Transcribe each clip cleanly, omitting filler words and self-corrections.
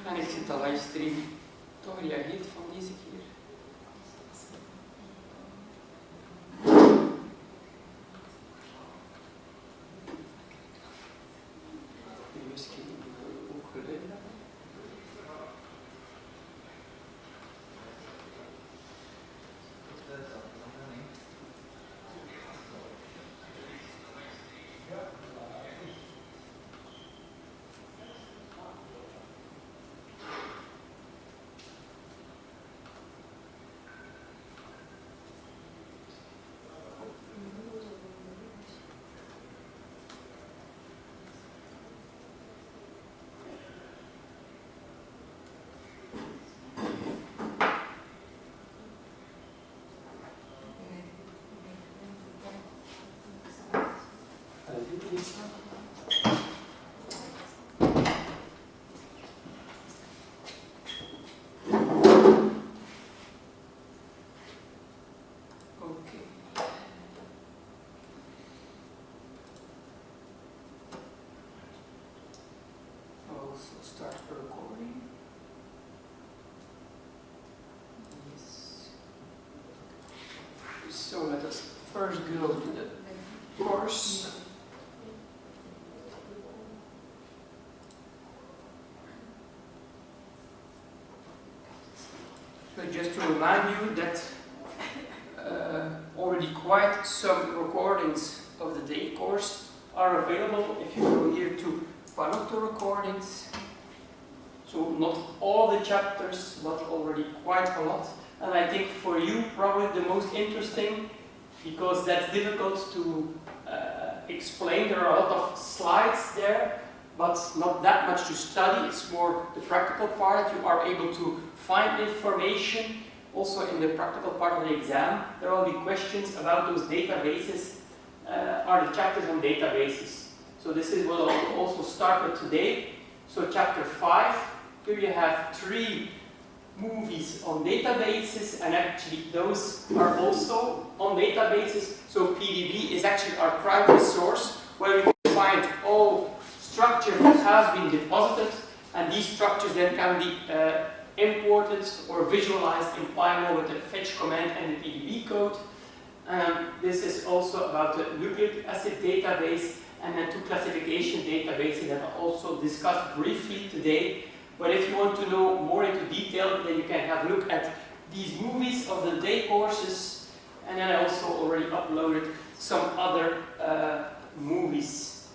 En ik zit de livestream toch gereageerd van deze keer. Misschien ook geluid hebben. Start the recording. Yes. So let us first go to the course. So just to remind you that already quite some recordings of the day course are available if you go here to Panotto recordings. So not all the chapters, but already quite a lot. And I think for you probably the most interesting, because that's difficult to explain. There are a lot of slides there, but not that much to study. It's more the practical part. You are able to find information also in the practical part of the exam. There will be questions about those databases. Are the chapters on databases? So this is what I'll also start with today. So chapter 5, here you have 3 movies on databases, and actually those are also on databases. So PDB is actually our primary source where we can find all structure that has been deposited, and these structures then can be imported or visualized in Pymo with the fetch command and the PDB code. This is also about the nucleic acid database, and then 2 classification databases that I'll also discuss briefly today. But if you want to know more into detail, then you can have a look at these movies of the day courses. And then I also already uploaded some other movies.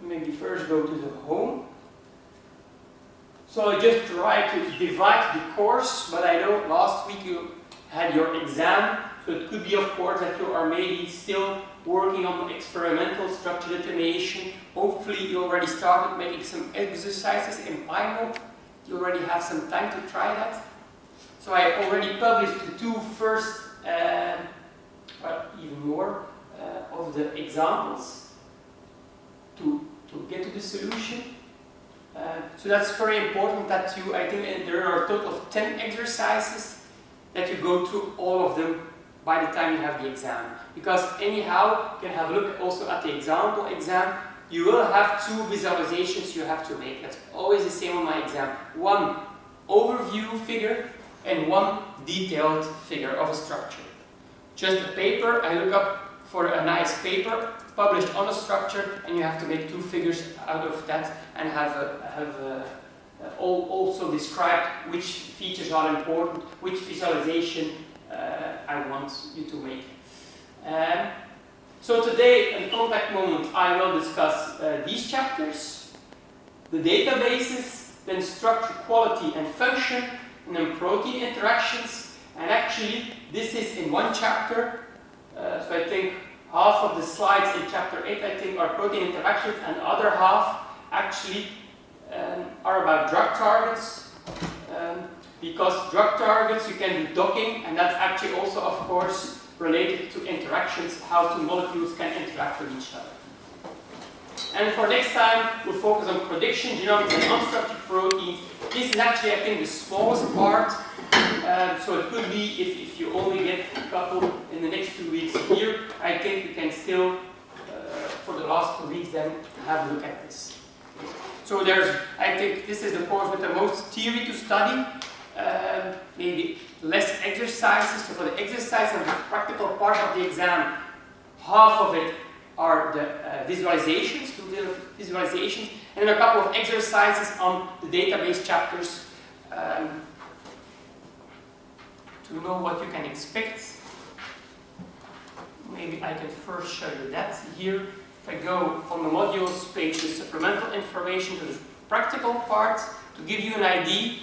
Maybe first go to the home. So I just try to divide the course, but I know last week you had your exam. So it could be, of course, that you are maybe still working on experimental structure determination. Hopefully you already started making some exercises in Pymo. You already have some time to try that. So I already published the 2 first, well, even more, of the examples to get to the solution. So that's very important that you, I think there are a total of 10 exercises, that you go through all of them by the time you have the exam. Because anyhow, you can have a look also at the example exam. You will have 2 visualizations you have to make. That's always the same on my exam. 1 overview figure and 1 detailed figure of a structure. Just a paper, I look up for a nice paper published on a structure, and you have to make 2 figures out of that and have also described which features are important, which visualization I want you to make. So today, in Contact Moment, I will discuss these chapters, the databases, then structure, quality and function, and then protein interactions. And actually, this is in 1 chapter. So I think half of the slides in chapter 8, I think, are protein interactions, and the other half actually are about drug targets. Because drug targets, you can do docking, and that's actually also, of course, related to interactions, how 2 molecules can interact with each other. And for next time, we'll focus on prediction, genomics, and unstructured proteins. This is actually, I think, the smallest part. So it could be, if you only get a couple in the next 2 weeks here, I think we can still, for the last 2 weeks, then have a look at this. So there's, I think this is the course with the most theory to study, maybe less exercises. So for the exercise and the practical part of the exam, half of it are the visualizations, and then a couple of exercises on the database chapters to know what you can expect. Maybe I can first show you that here. If I go on the modules page, the supplemental information to the practical part, to give you an idea,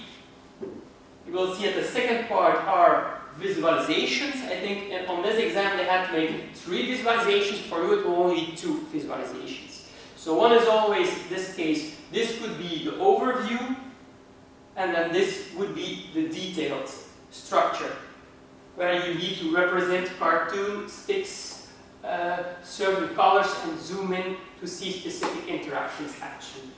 you will see at the second part are visualizations. I think on this exam they had to make 3 visualizations. For you it will only be 2 visualizations. So one is always, in this case, this could be the overview, and then this would be the detailed structure, where you need to represent cartoon sticks, certain colors, and zoom in to see specific interactions actually.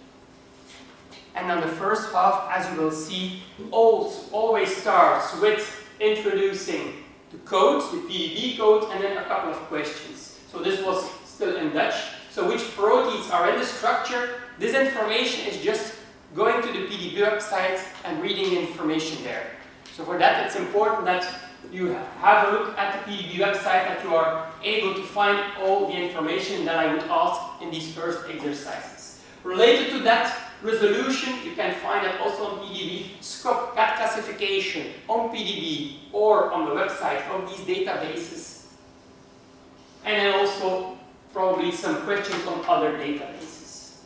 And then the first half, as you will see, always starts with introducing the code, the PDB code, and then a couple of questions. So this was still in Dutch. So which proteins are in the structure? This information is just going to the PDB website and reading the information there. So for that, it's important that you have a look at the PDB website, that you are able to find all the information that I would ask in these first exercises. Related to that resolution, you can find that also on PDB, scope cat classification on PDB or on the website of these databases. And then also probably some questions on other databases.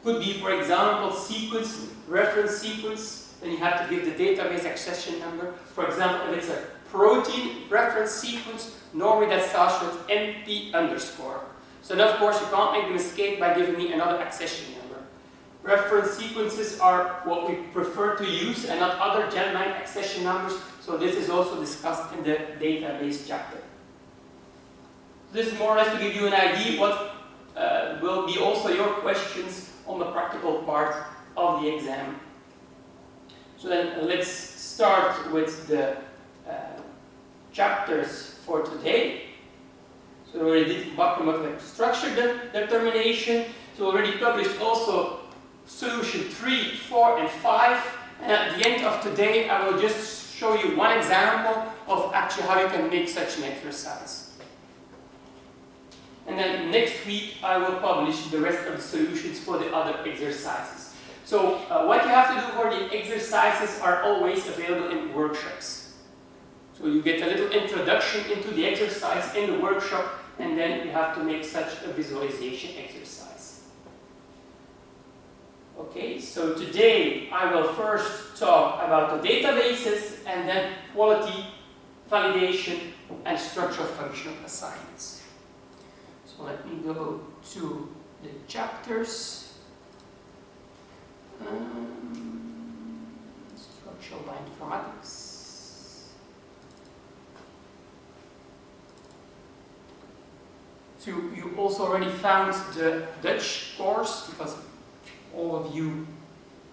Could be, for example, sequence, reference sequence, then you have to give the database accession number. For example, if it's a protein reference sequence, normally that starts with NP underscore. So then of course you can't make a mistake by giving me another accession number. Reference sequences are what we prefer to use and not other Gen9 accession numbers, so this is also discussed in the database chapter. This is more or less to give you an idea what will be also your questions on the practical part of the exam. So then let's start with the chapters for today. So we already did macromolecular structure determination. So we already published also solution 3, 4, and 5. And at the end of today, I will just show you one example of actually how you can make such an exercise. And then next week, I will publish the rest of the solutions for the other exercises. So what you have to do for the exercises are always available in workshops. So you get a little introduction into the exercise in the workshop, and then you have to make such a visualization exercise. Okay, so today I will first talk about the databases, and then quality, validation, and structural functional assignments. So let me go to the chapters. Structural bioinformatics. So you also already found the Dutch course, because all of you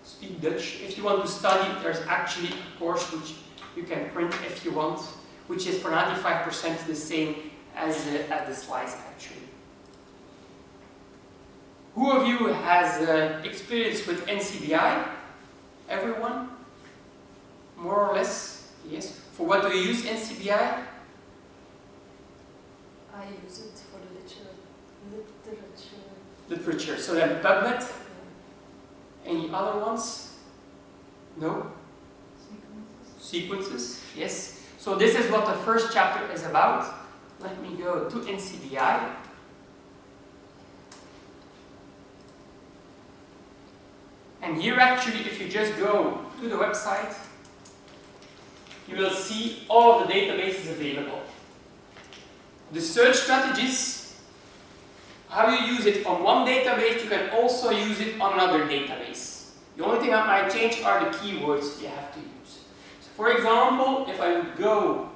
speak Dutch. If you want to study, there's actually a course which you can print if you want, which is for 95% the same as the slides actually. Who of you has experience with NCBI? Everyone? More or less? Yes. For what do you use NCBI? I use it for the literature. Literature. So then PubMed? Yeah. Any other ones? No? Sequences? Yes. So this is what the first chapter is about. Let me go to NCBI. And here actually, if you just go to the website, you will see all of the databases available. The search strategies, how you use it on one database, you can also use it on another database. The only thing that might change are the keywords you have to use. So for example, if I would go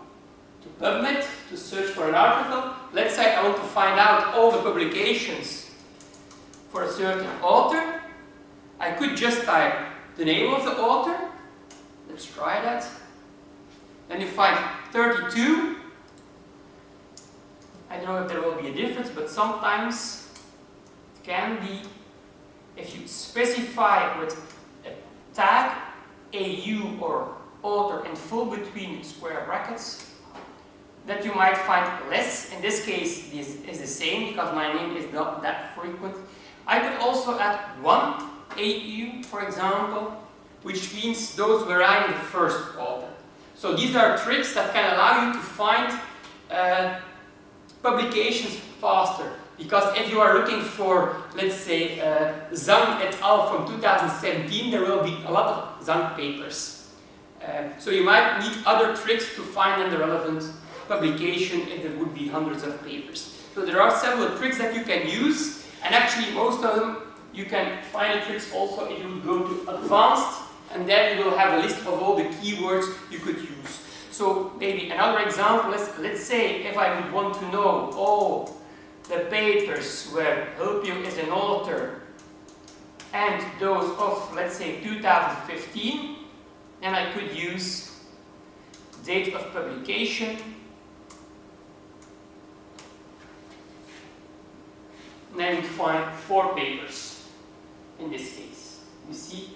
to PubMed to search for an article, let's say I want to find out all the publications for a certain author, I could just type the name of the author. Let's try that. Then you find 32. I don't know if there will be a difference, but sometimes it can be. If you specify with a tag, AU or author in full between square brackets, that you might find less. In this case, this is the same because my name is not that frequent. I could also add one AU, for example, which means those where I'm the first author. So these are tricks that can allow you to find publications faster. Because if you are looking for, let's say, Zhang et al. From 2017, there will be a lot of Zhang papers. So you might need other tricks to find the relevant publication if there would be hundreds of papers. So there are several tricks that you can use, and actually most of them you can find the tricks also if you go to advanced, and then you will have a list of all the keywords you could use. So maybe another example is, let's say if I would want to know all the papers where Hulpio is an author and those of, let's say, 2015, then I could use date of publication, and I would find 4 papers in this case. You see,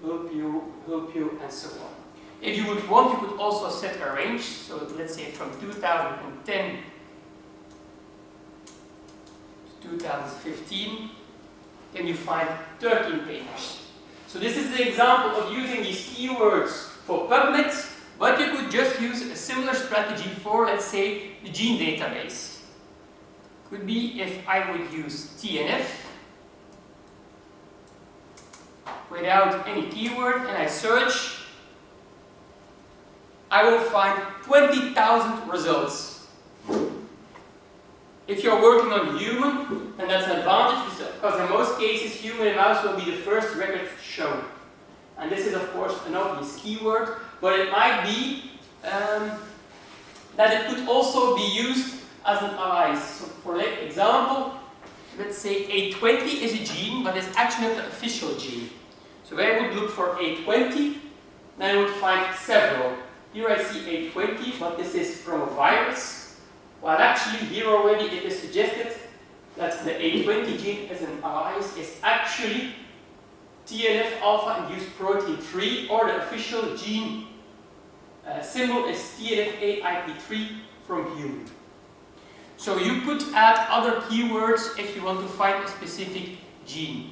Hulpio, and so on. If you would want, you could also set a range, so let's say from 2010 to 2015, then you find 13 papers. So this is the example of using these keywords for PubMed, but you could just use a similar strategy for, let's say, the gene database. Could be if I would use TNF without any keyword and I search, I will find 20,000 results. If you're working on human, then that's an advantage because in most cases human and mouse will be the first record shown. And this is of course an obvious keyword, but it might be that it could also be used as an alias. So for example, let's say A20 is a gene, but it's actually not the official gene. So I would look for A20, then I would find several. Here I see A20, but this is from a virus. While actually here already it is suggested that the A20 gene as an alias is actually TNF alpha induced protein 3, or the official gene symbol is TNFA-IP3 from human. So you could add other keywords if you want to find a specific gene.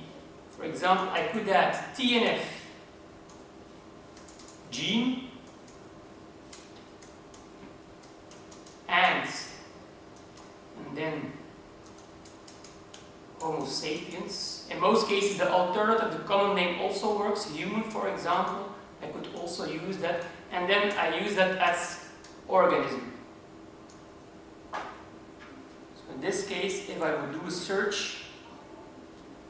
For example, I could add TNF gene and then Homo sapiens. In most cases the alternative, the common name also works. Human, for example, I could also use that, and then I use that as organism. So in this case, if I would do a search,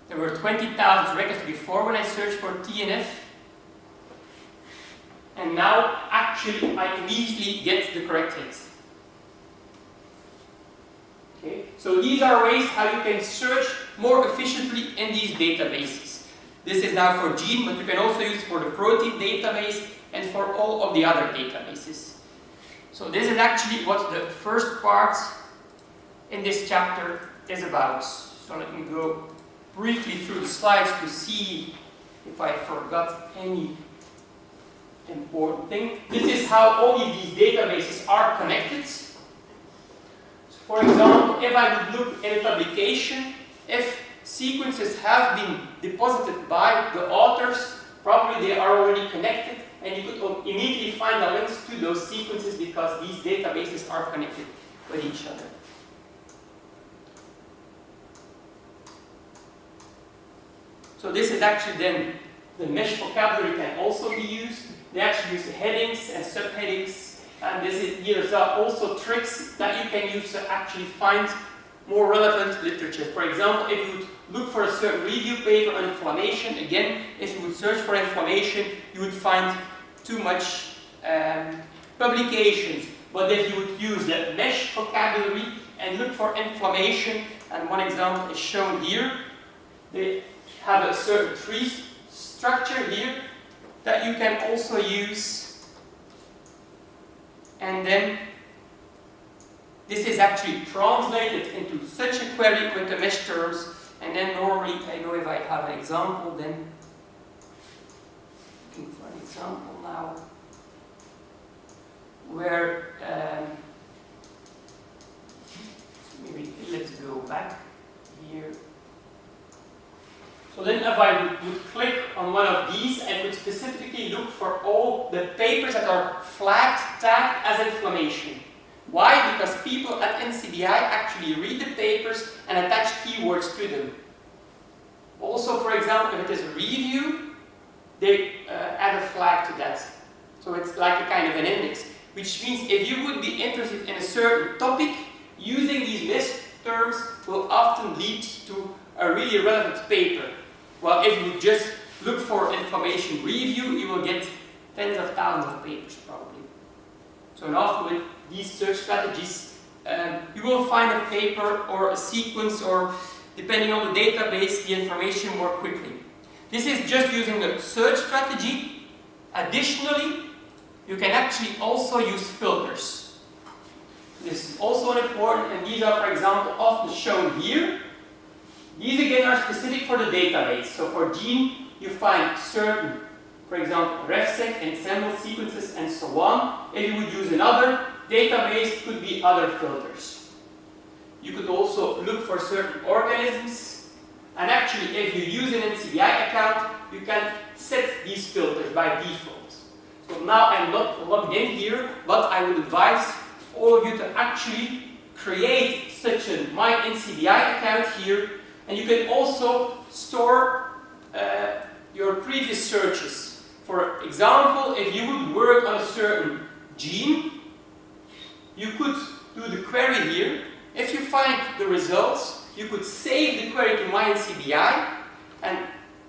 there were 20,000 records before when I searched for TNF, and now actually I immediately get the correct hit. Okay. So these are ways how you can search more efficiently in these databases. This is now for gene, but you can also use it for the protein database and for all of the other databases. So this is actually what the first part in this chapter is about. So let me go briefly through the slides to see if I forgot any important thing. This is how all of these databases are connected. For example, if I would look at a publication, if sequences have been deposited by the authors, probably they are already connected, and you could immediately find the links to those sequences because these databases are connected with each other. So this is actually then the mesh vocabulary can also be used. They actually use headings and subheadings. And here's also tricks that you can use to actually find more relevant literature. For example, if you would look for a certain review paper on inflammation, again, if you would search for inflammation, you would find too much publications. But if you would use the mesh vocabulary and look for inflammation, and one example is shown here, they have a certain tree structure here that you can also use. And then this is actually translated into such a query with the mesh terms, And then normally, I know if I have an example, then looking for an example now, where maybe let's go back here. So then if I would click on one of these, I would specifically look for all the papers that are flagged, tagged as inflammation. Why? Because people at NCBI actually read the papers and attach keywords to them. Also, for example, if it is a review, they add a flag to that. So it's like a kind of an index, which means if you would be interested in a certain topic, using these list terms will often lead to a really relevant paper. Well, if you just look for information review, you will get tens of thousands of papers probably. So and often with these search strategies, you will find a paper or a sequence or, depending on the database, the information more quickly. This is just using the search strategy. Additionally, you can actually also use filters. This is also important, and these are, for example, often shown here. These again are specific for the database. So for gene, you find certain, for example, RefSec, ensemble sequences, and so on. If you would use another database, could be other filters. You could also look for certain organisms, and actually, if you use an NCBI account, you can set these filters by default. So now I'm not logged in here, but I would advise all of you to actually create such a My NCBI account here. And you can also store your previous searches. For example, if you would work on a certain gene, you could do the query here. If you find the results, you could save the query to MyNCBI and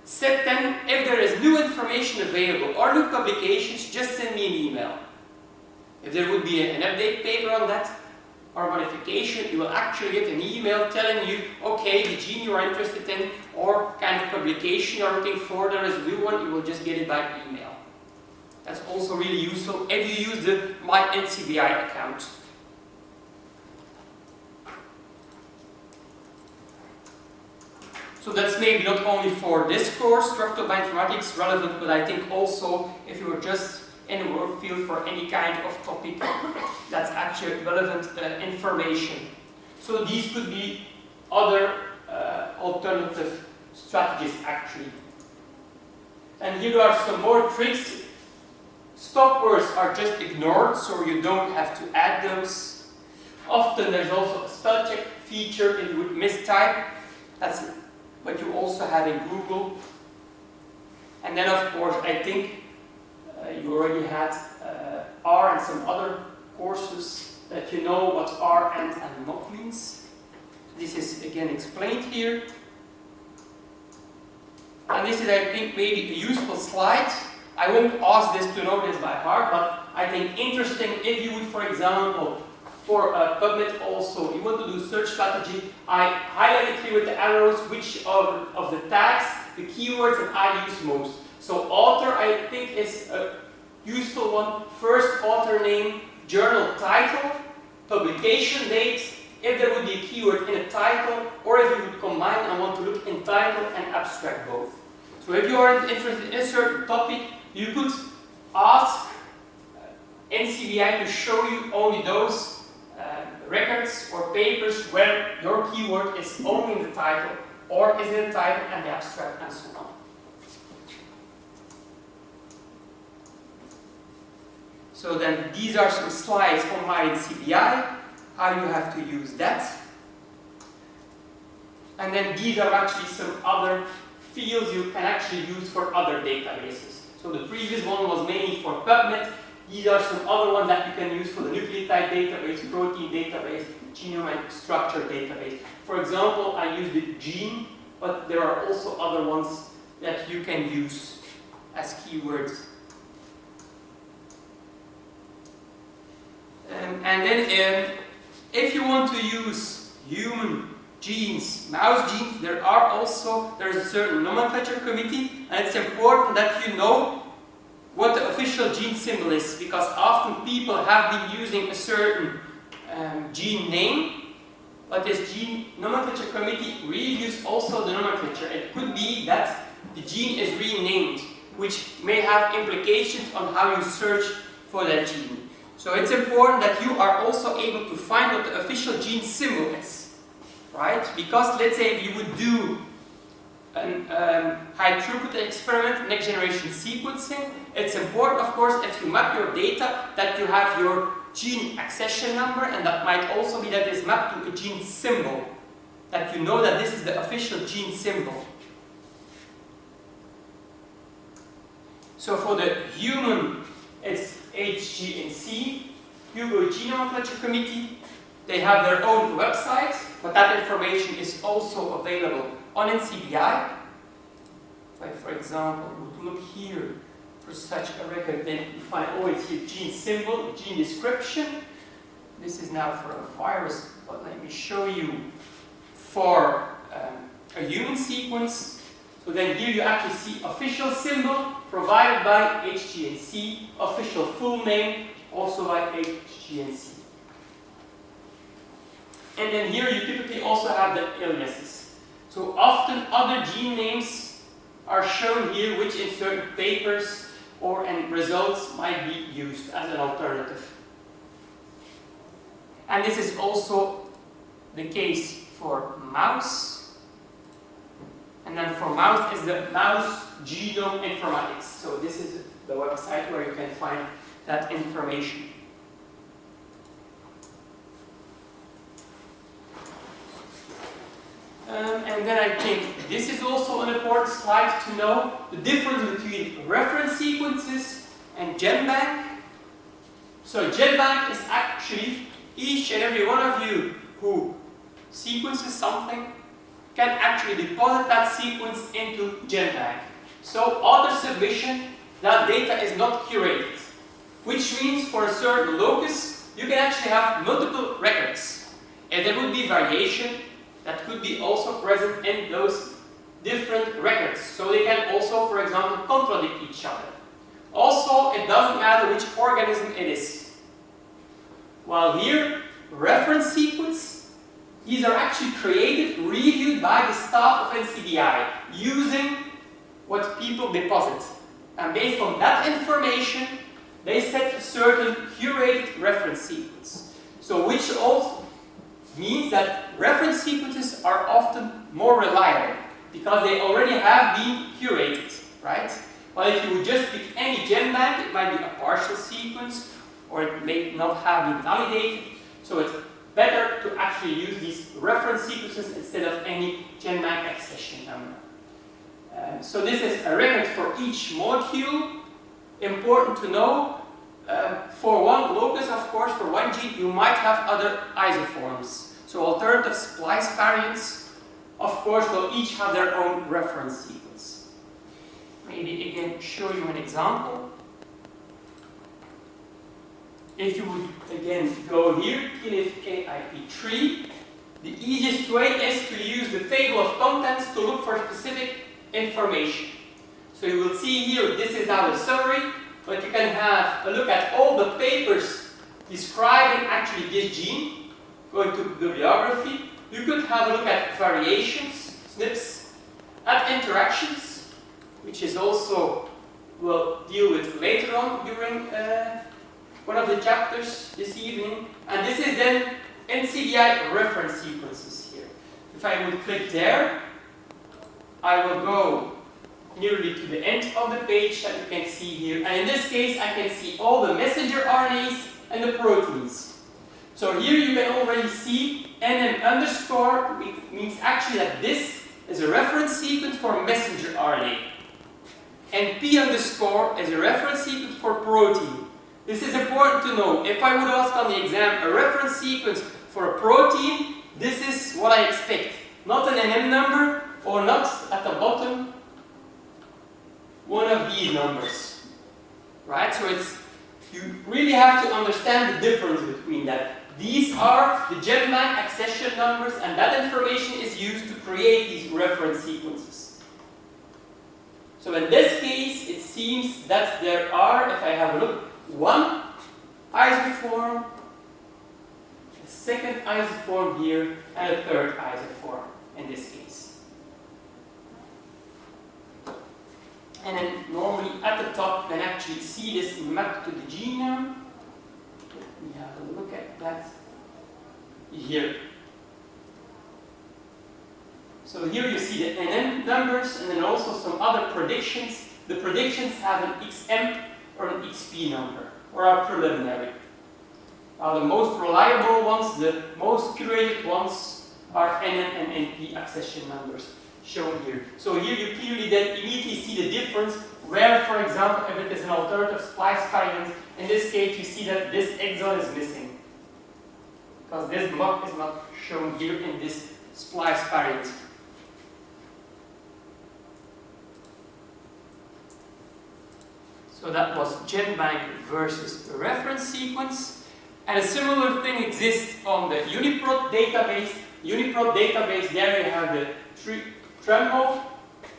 set then, if there is new information available or new publications, just send me an email. If there would be an update paper on that, or modification, you will actually get an email telling you, okay, the gene you are interested in or kind of publication you are looking for, there is a new one, you will just get it by email. That's also really useful if you use the My NCBI account. So that's maybe not only for this course, structural bioinformatics, relevant, but I think also if you are just in a work field for any kind of topic that's actually relevant information. So these could be other alternative strategies actually. And here are some more tricks. Stop words are just ignored, so you don't have to add those. Often there's also a spell check feature if you would mistype. That's what you also have in Google. And then of course I think you already had R and some other courses that you know what R and not means. This is again explained here. And this is, I think, maybe a useful slide. I won't ask this to know this by heart, but I think interesting if you would, for example, for PubMed also, you want to do search strategy, I highlighted here with the arrows which of the tags, the keywords that I use most. So author, I think, is a useful one. First author name, journal title, publication date, if there would be a keyword in a title, or if you would combine and want to look in title and abstract both. So if you are interested in a certain topic, you could ask NCBI to show you only those records or papers where your keyword is only in the title, or is in the title and the abstract and so on. So then these are some slides on My NCBI, how you have to use that. And then these are actually some other fields you can actually use for other databases. So the previous one was mainly for PubMed. These are some other ones that you can use for the nucleotide database, protein database, genome and structure database. For example, I use the gene, but there are also other ones that you can use as keywords. And then if you want to use human genes, mouse genes, there is a certain nomenclature committee, and it's important that you know what the official gene symbol is, because often people have been using a certain gene name, but this gene nomenclature committee reviews also the nomenclature. It could be that the gene is renamed, which may have implications on how you search for that gene. So it's important that you are also able to find what the official gene symbol is, right? Because let's say if you would do a high throughput experiment, next generation sequencing, it's important, of course, if you map your data, that you have your gene accession number, and that might also be that it's mapped to a gene symbol, that you know that this is the official gene symbol. So for the human, it's HGNC, Hugo Gene Nomenclature Committee. They have their own website, but that information is also available on NCBI. If I, for example, would look here for such a record, then you find always here gene symbol, gene description. This is now for a virus, but let me show you for a human sequence. So then here you actually see official symbol provided by HGNC, official full name also by HGNC. And then here you typically also have the aliases. So often other gene names are shown here, which in certain papers or in results might be used as an alternative. And this is also the case for mouse. And then for mouse is the mouse genome informatics. So this is the website where you can find that information. And then I think this is also an important slide to know the difference between reference sequences and GenBank. So GenBank is actually each and every one of you who sequences something can actually deposit that sequence into GenBank. So author submission, that data is not curated, which means for a certain locus you can actually have multiple records. And there would be variation that could be also present in those different records. So they can also, for example, contradict each other. Also, it doesn't matter which organism it is. While here, reference sequence, these are actually created, reviewed by the staff of NCBI, using what people deposit. And based on that information, they set a certain curated reference sequence. So which also means that reference sequences are often more reliable because they already have been curated, right? While if you would just pick any GenBank, it might be a partial sequence or it may not have been validated. So it's better to actually use these reference sequences instead of any GenBank accession number. So this is a record for each molecule. Important to know. For one locus, of course, for one gene, you might have other isoforms. So alternative splice variants, of course, will each have their own reference sequence. Maybe again show you an example. If you would again go here, KIP3, the easiest way is to use the table of contents to look for specific information. So you will see here, this is now the summary. But you can have a look at all the papers describing actually this gene, going to bibliography. You could have a look at variations, SNPs, at interactions, which is also we'll deal with later on during one of the chapters this evening. And this is then NCBI reference sequences here. If I would click there, I will go nearly to the end of the page that you can see here. And in this case, I can see all the messenger RNAs and the proteins. So here you can already see NM underscore, it means actually that this is a reference sequence for messenger RNA. And P underscore is a reference sequence for protein. This is important to know. If I would ask on the exam a reference sequence for a protein, this is what I expect. Not an NM number or not at the bottom one of these numbers, right? So you really have to understand the difference between that. These are the GenBank accession numbers, and that information is used to create these reference sequences. So in this case, it seems that there are, if I have a look, one isoform, second isoform here, and a third isoform in this case. And then normally at the top, you can actually see this mapped to the genome. Let me have a look at that here. So here you see the NN numbers and then also some other predictions. The predictions have an XM or an XP number, or are preliminary. Now the most reliable ones, the most curated ones, are NN and NP accession numbers shown here. So here you clearly then immediately see the difference where, for example, if it is an alternative splice variant, in this case you see that this exon is missing. Because this block is not shown here in this splice variant. So that was GenBank versus a reference sequence. And a similar thing exists on the UniProt database. UniProt database, there you have the TREMBL,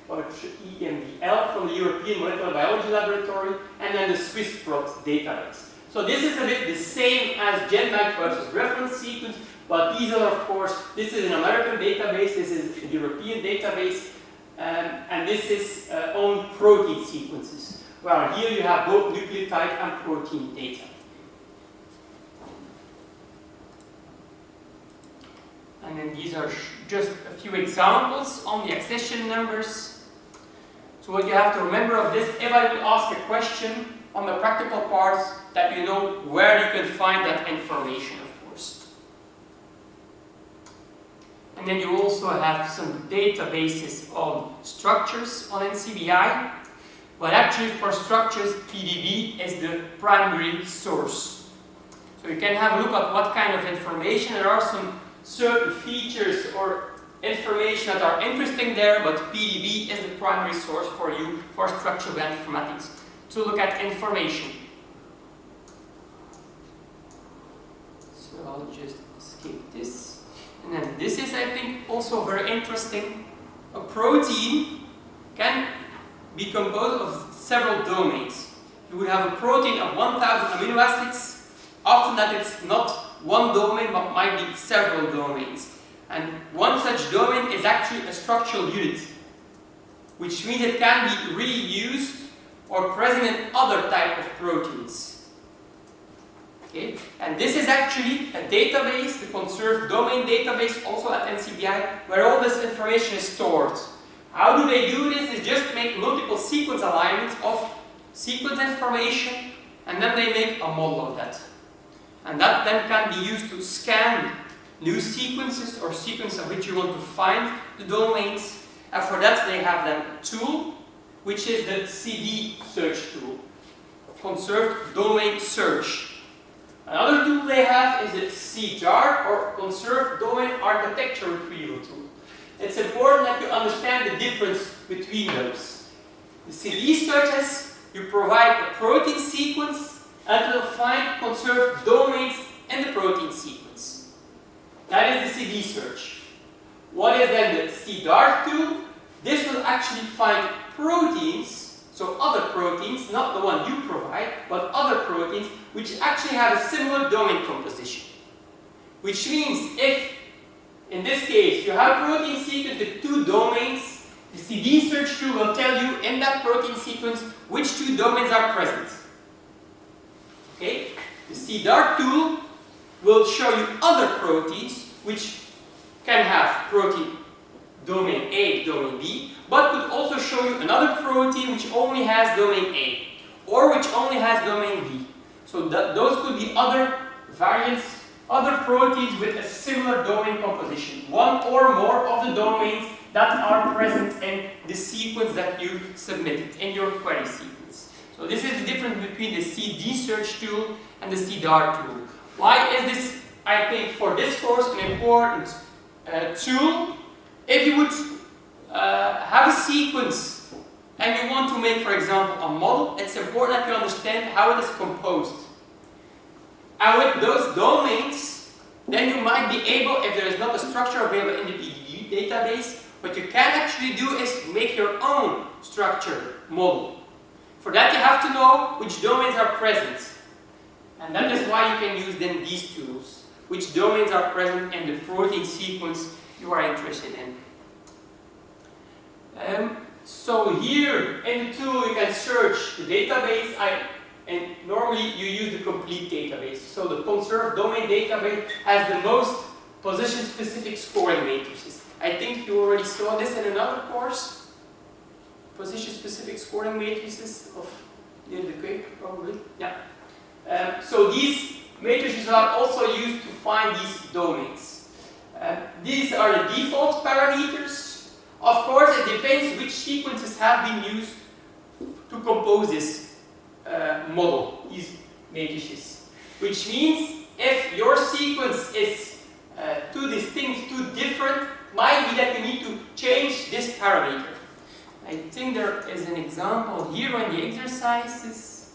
or EMBL from the European Molecular Biology Laboratory, and then the SwissProt database. So this is a bit the same as GenBank versus reference sequence, but these are, of course, this is an American database, this is a European database, and this is only protein sequences. Well, here you have both nucleotide and protein data. And then these are just a few examples on the accession numbers. So what you have to remember of this, if I will ask a question on the practical parts, that you know where you can find that information, of course. And then you also have some databases on structures on NCBI. But actually for structures, PDB is the primary source. So you can have a look at what kind of information. There are some certain features or information that are interesting there, but PDB is the primary source for you for structural bioinformatics to look at information. So I'll just skip this. And then this is, I think, also very interesting. A protein can be composed of several domains. You would have a protein of 1,000 amino acids. Often that it's not one domain, but might be several domains. And one such domain is actually a structural unit, which means it can be reused or present in other type of proteins. Okay? And this is actually a database, the conserved domain database, also at NCBI, where all this information is stored. How do they do this? Is just make multiple sequence alignments of sequence information, and then they make a model of that. And that then can be used to scan new sequences or sequences of which you want to find the domains. And for that they have then a tool, which is the CD search tool, conserved domain search. Another tool they have is the CDAR, or conserved domain architecture retrieval tool. It's important that you understand the difference between those. The CD searches, you provide a protein sequence and it will find conserved domains in the protein sequence. That is the CD search. What is then the CDAR tool? This will actually find proteins, so other proteins, not the one you provide, but other proteins which actually have a similar domain composition. Which means if, in this case, you have a protein sequence with two domains, the CD search tool will tell you in that protein sequence which two domains are present. Okay? The CDAR tool will show you other proteins which can have protein domain A, domain B, but could also show you another protein which only has domain A, or which only has domain B. So those could be other variants, other proteins with a similar domain composition, one or more of the domains that are present in the sequence that you submitted in your query sequence. So this is the difference between the CD search tool and the CDAR tool. Why is this, I think, for this course an important tool? If you would have a sequence and you want to make, for example, a model, it's important that you understand how it is composed. And with those domains, then you might be able, if there is not a structure available in the PDB database, what you can actually do is make your own structure model. For that you have to know which domains are present. And that is why you can use then these tools. which domains are present in the protein sequence you are interested in. So here in the tool you can search the database, and normally you use the complete database. So the conserved domain database has the most position-specific scoring matrices. I think you already saw this in another course. Position-specific scoring matrices of near the Cape, probably. Yeah. So these matrices are also used to find these domains. These are the default parameters. Of course, it depends which sequences have been used to compose this model, these matrices. Which means if your sequence is too distinct, too different, might be that you need to change this parameter. I think there is an example here in the exercises.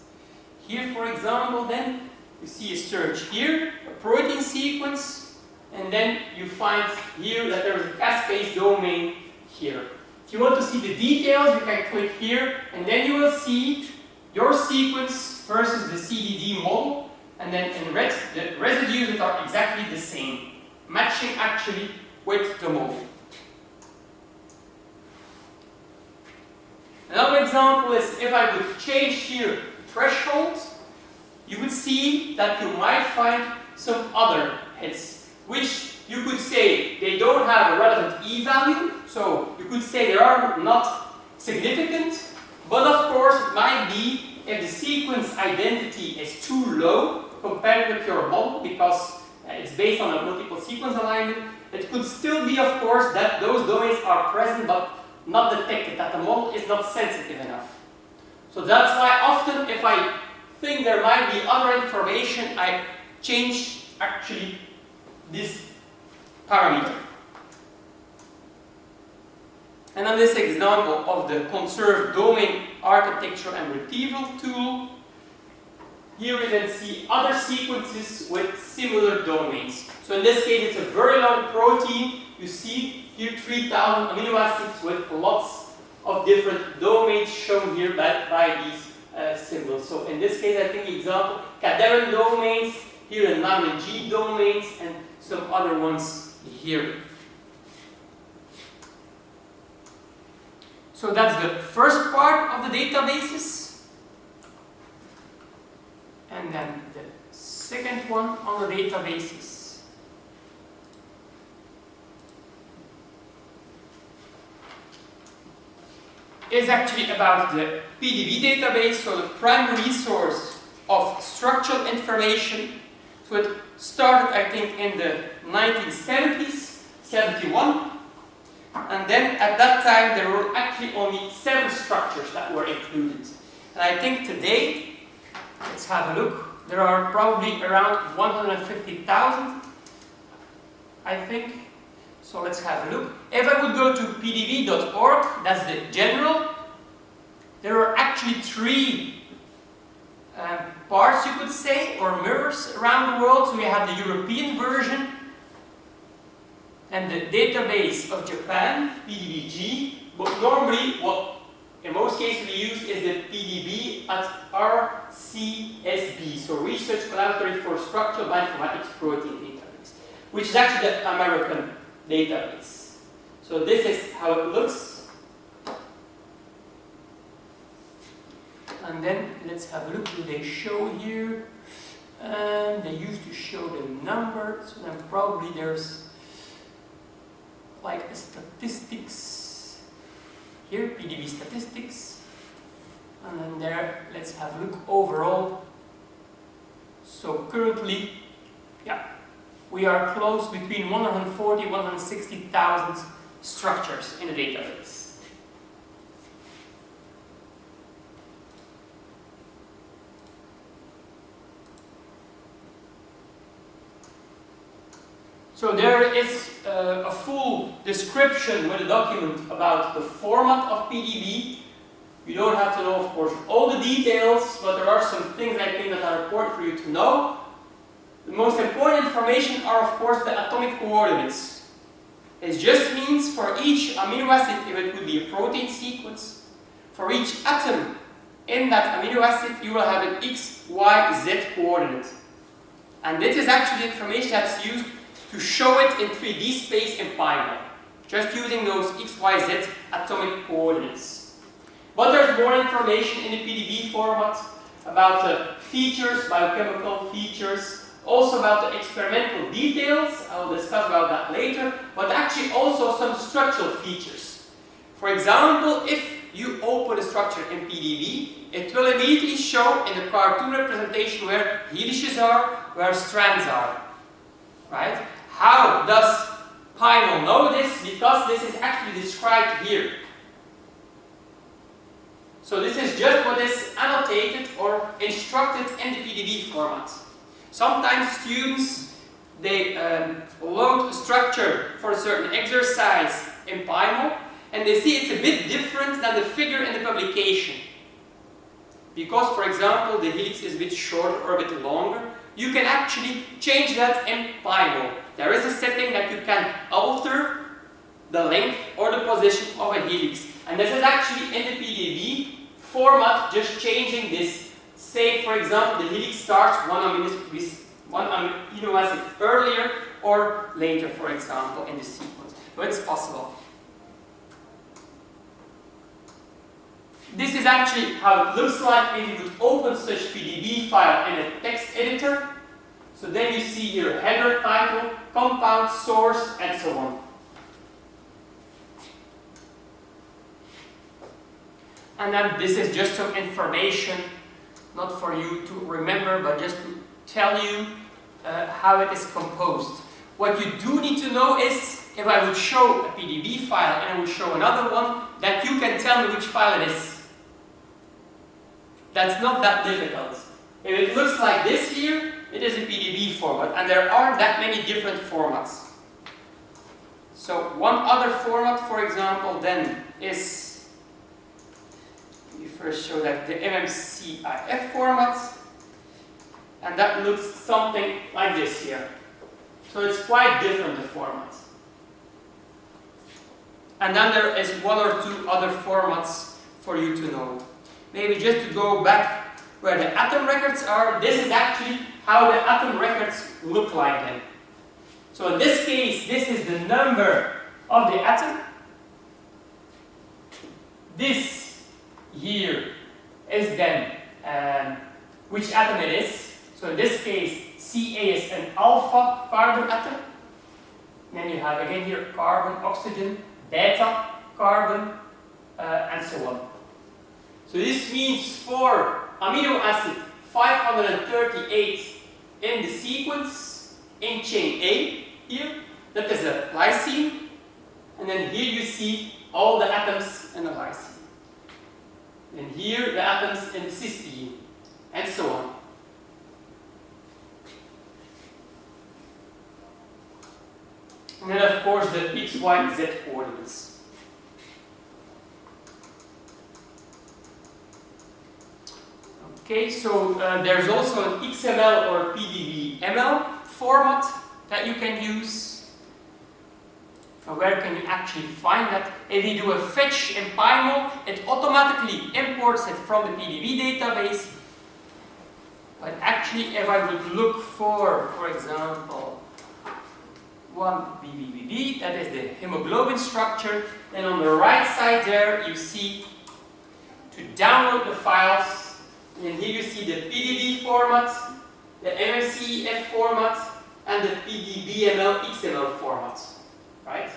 Here, for example, then you see a search here, a protein sequence, and then you find here that there is a caspase domain here. If you want to see the details, you can click here, and then you will see your sequence versus the CDD model, and then in red, the residues that are exactly the same, matching actually with the model. Another example is if I would change here threshold, you would see that you might find some other hits, which you could say they don't have a relevant e-value, so you could say they are not significant, but of course it might be if the sequence identity is too low compared with your model, because it's based on a multiple sequence alignment, it could still be, of course, that those domains are present but not detected, that the model is not sensitive enough. So that's why often if I think there might be other information, I change actually this parameter. And on this example of the conserved domain architecture and retrieval tool, here we then see other sequences with similar domains. So in this case it's a very long protein. You see here 3,000 amino acids with lots of different domains shown here by these symbols. So in this case I think the example, cadherin domains, here the NAM and G domains, and some other ones here. So that's the first part of the databases. And then the second one on the databases is actually about the PDB database, so the primary resource of structural information. So it started, I think, in the 1970s, 71. And then at that time there were actually only 7 structures that were included. And I think today, let's have a look, there are probably around 150,000, I think. So let's have a look. If I would go to pdb.org, that's the general, there are actually 3 parts, you could say, or mirrors around the world. So we have the European version, and the database of Japan, PDBG, but normally what in most cases we use is the PDB at RCSB, so Research Laboratory for Structural Bioinformatics Protein Database, which is actually the American database. So this is how it looks. And then let's have a look, do they show here? They used to show the number, so then probably there's like a statistics here, PDB statistics, and then there, let's have a look overall. So currently, yeah, we are close between 140 and 160,000 structures in the database. So there is a full description with a document about the format of PDB. You don't have to know, of course, all the details, but there are some things I think that are important for you to know. The most important information are, of course, the atomic coordinates. It just means for each amino acid, if it would be a protein sequence, for each atom in that amino acid, you will have an X, Y, Z coordinate. And this is actually information that's used to show it in 3D space in Python, just using those x, y, z atomic coordinates. But there's more information in the PDB format about the features, biochemical features, also about the experimental details. I will discuss about that later, but actually also some structural features. For example, if you open a structure in PDB, it will immediately show in the cartoon representation where helices are, where strands are. Right? How does Python know this? Because this is actually described here. So this is just what is annotated or instructed in the PDB format. Sometimes students, they load a structure for a certain exercise in Python, and they see it's a bit different than the figure in the publication. Because, for example, the helix is a bit shorter or a bit longer, you can actually change that in Python. There is a setting that you can alter the length or the position of a helix. And this is actually in the PDB format, just changing this. Say, for example, the helix starts one amino acid earlier or later, for example, in the sequence. So it's possible. This is actually how it looks like if you would open such PDB file in a text editor. So then you see your header, title, compound, source, and so on. And then this is just some information, not for you to remember, but just to tell you how it is composed. What you do need to know is, if I would show a PDB file and I would show another one, that you can tell me which file it is. That's not that difficult. If it looks like this here, it is a PDB format, and there aren't that many different formats. So one other format, for example, then is, we first show that the MMCIF format, and that looks something like this here. So it's quite different, the format. And then there is one or two other formats for you to know. Maybe just to go back where the atom records are, this is actually how the atom records look like then. So in this case, this is the number of the atom. This here is then which atom it is. So in this case, Ca is an alpha carbon atom. Then you have again here carbon, oxygen, beta carbon, and so on. So this means for amino acid 538 in the sequence in chain A here, that is a lysine, and then here you see all the atoms in the lysine. And here the atoms in the cysteine, and so on. And then of course the x, y, z coordinates. Okay, so there's also an XML or PDB-ML format that you can use. Where can you actually find that? If you do a fetch in Python, it automatically imports it from the PDB database. But actually, if I would look for example, one BBBB, that is the hemoglobin structure, then on the right side there you see to download the files. And here you see the PDB format, the MMCEF format, and the PDB-ML XML format. Right?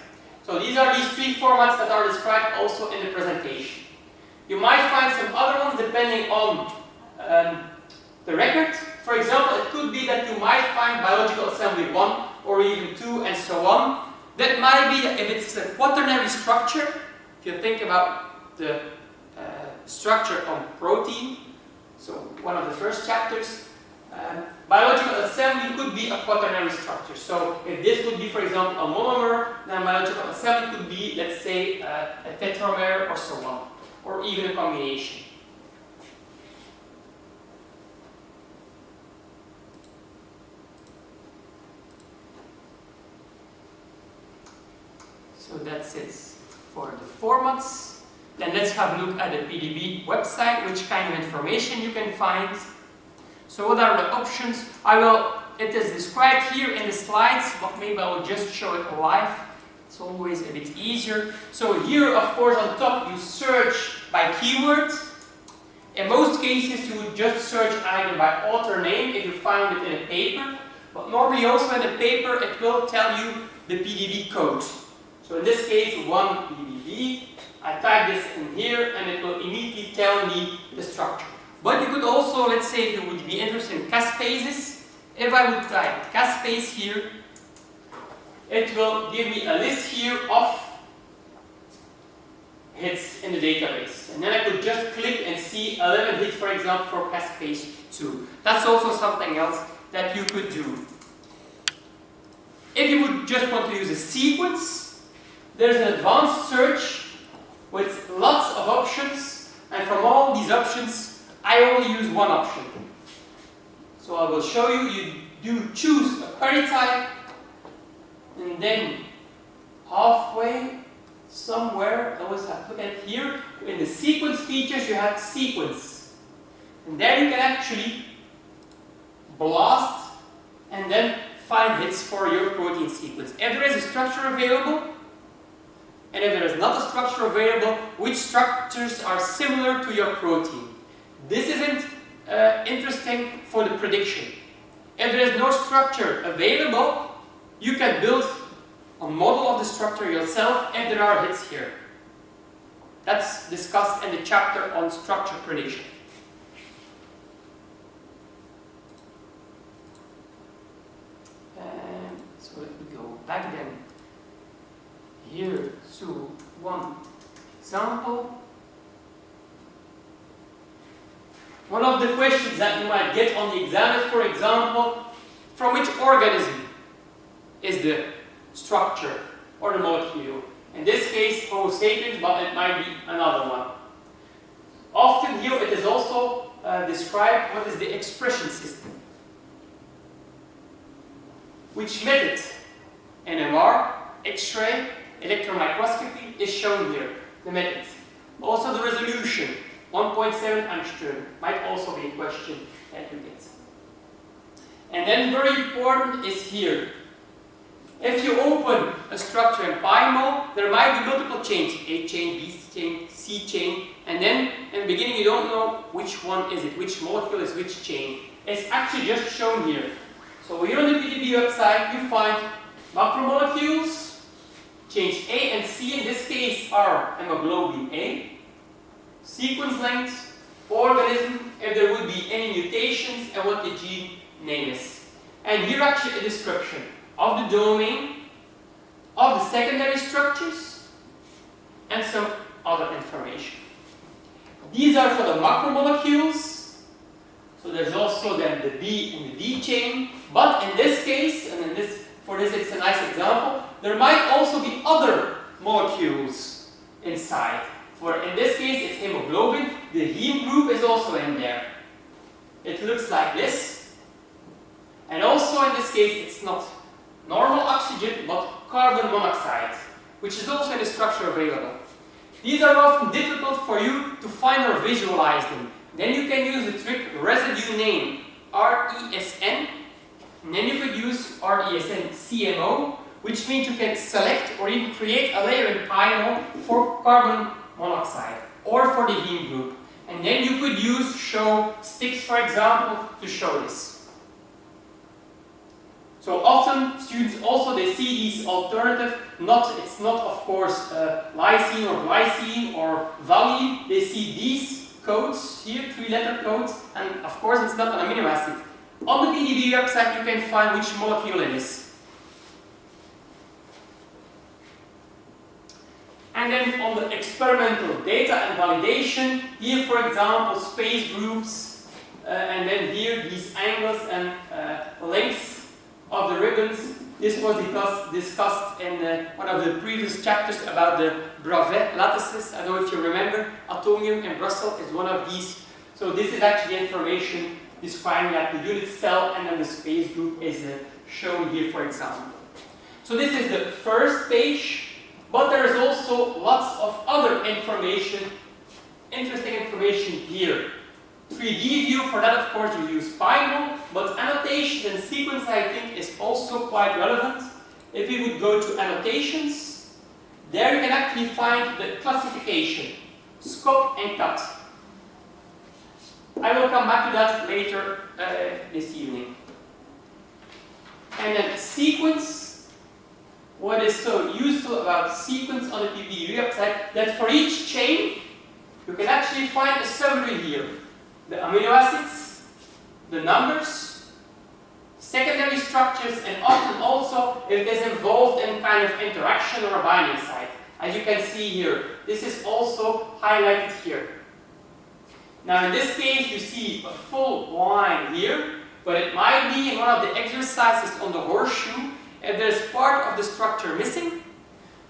So these are these three formats that are described also in the presentation. You might find some other ones depending on the record. For example, it could be that you might find biological assembly 1 or even 2 and so on. That might be that if it's a quaternary structure, if you think about the structure on protein, so one of the first chapters, biological assembly could be a quaternary structure. So if this would be, for example, a monomer, then biological assembly could be, let's say, a tetramer or so on, or even a combination. So that's it for the formats. Then let's have a look at the PDB website, which kind of information you can find. So what are the options? I will it is described here in the slides, but maybe I will just show it live. It's always a bit easier. So here, of course, on top you search by keywords. In most cases, you would just search either by author name if you found it in a paper, but normally also in a paper it will tell you the PDB code. So in this case, 1 PDB. I type this in here and it will immediately tell me the structure. But you could also, let's say, if you would be interested in caspases, if I would type caspase here, it will give me a list here of hits in the database. And then I could just click and see 11 hits, for example, for caspase 2. That's also something else that you could do. If you would just want to use a sequence, there's an advanced search with lots of options, and from all these options, I only use one option. So I will show you, you do choose a query type, and then halfway, somewhere, I always have to look at it here, in the sequence features you have sequence. And there you can actually blast and then find hits for your protein sequence. If there is a structure available, and if there is not a structure available, which structures are similar to your protein. This isn't interesting for the prediction. If there is no structure available, you can build a model of the structure yourself if there are hits here. That's discussed in the chapter on structure prediction. So let me go back then. Here to one example. One of the questions that you might get on the exam is, for example, from which organism is the structure or the molecule? In this case, Homo sapiens, but it might be another one. Often here it is also described what is the expression system. Which method, NMR, X-ray, electron microscopy, is shown here, the method. Also the resolution, 1.7 angstrom, might also be a question that you get. And then very important is here. If you open a structure in PyMol, there might be multiple chains, A chain, B chain, C chain, and then in the beginning you don't know which one is it, which molecule is which chain. It's actually just shown here. So here on the PDB website you find macromolecules, chains A and C in this case are hemoglobin A, sequence length, organism, if there would be any mutations, and what the gene name is. And here actually a description of the domain, of the secondary structures, and some other information. These are for the macromolecules. So there's also then the B and the D chain, but in this case, and for this it's a nice example, there might also be other molecules inside. For in this case it's hemoglobin, the heme group is also in there. It looks like this. And also in this case it's not normal oxygen, but carbon monoxide, which is also in the structure available. These are often difficult for you to find or visualize them. Then you can use the trick residue name, RESN, and then you could use RESN CMO, which means you can select or even create a layer in PyMol for carbon monoxide or for the heme group. And then you could use show sticks, for example, to show this. So often students also, they see these alternative, it's not of course lysine or glycine or valine, they see these codes here, 3-letter codes, and of course it's not an amino acid. On the PDB website you can find which molecule it is. And then on the experimental data and validation, here for example space groups, and then here these angles and lengths of the ribbons. This was discussed in one of the previous chapters about the Bravais lattices. I don't know if you remember, Atomium in Brussels is one of these. So this is actually information describing that the unit cell and then the space group is shown here, for example. So this is the first page, but there is also lots of other information, interesting information here. 3D view, for that of course you use Bible, but annotation and sequence I think is also quite relevant. If you would go to annotations, there you can actually find the classification, scope and cut. I will come back to that later this evening. And then sequence, what is so useful about sequence on the PBD website, that for each chain, you can actually find a summary here. The amino acids, the numbers, secondary structures, and often also if it is involved in kind of interaction or a binding site. As you can see here, this is also highlighted here. Now in this case you see a full line here, but it might be in one of the exercises on the horseshoe, if there is part of the structure missing,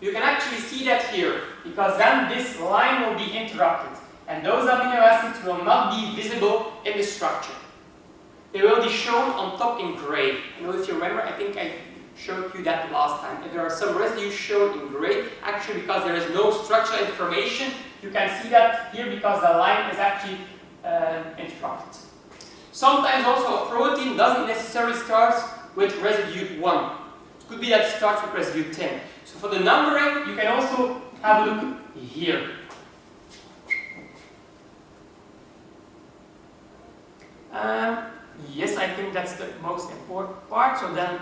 you can actually see that here, because then this line will be interrupted, and those amino acids will not be visible in the structure. They will be shown on top in gray. You know, if you remember, I think I showed you that last time. If there are some residues shown in gray, actually because there is no structural information, you can see that here because the line is actually interrupted. Sometimes also a protein doesn't necessarily start with residue 1. It could be that it starts with residue 10. So for the numbering, you can also have a look here. Yes, I think that's the most important part. So then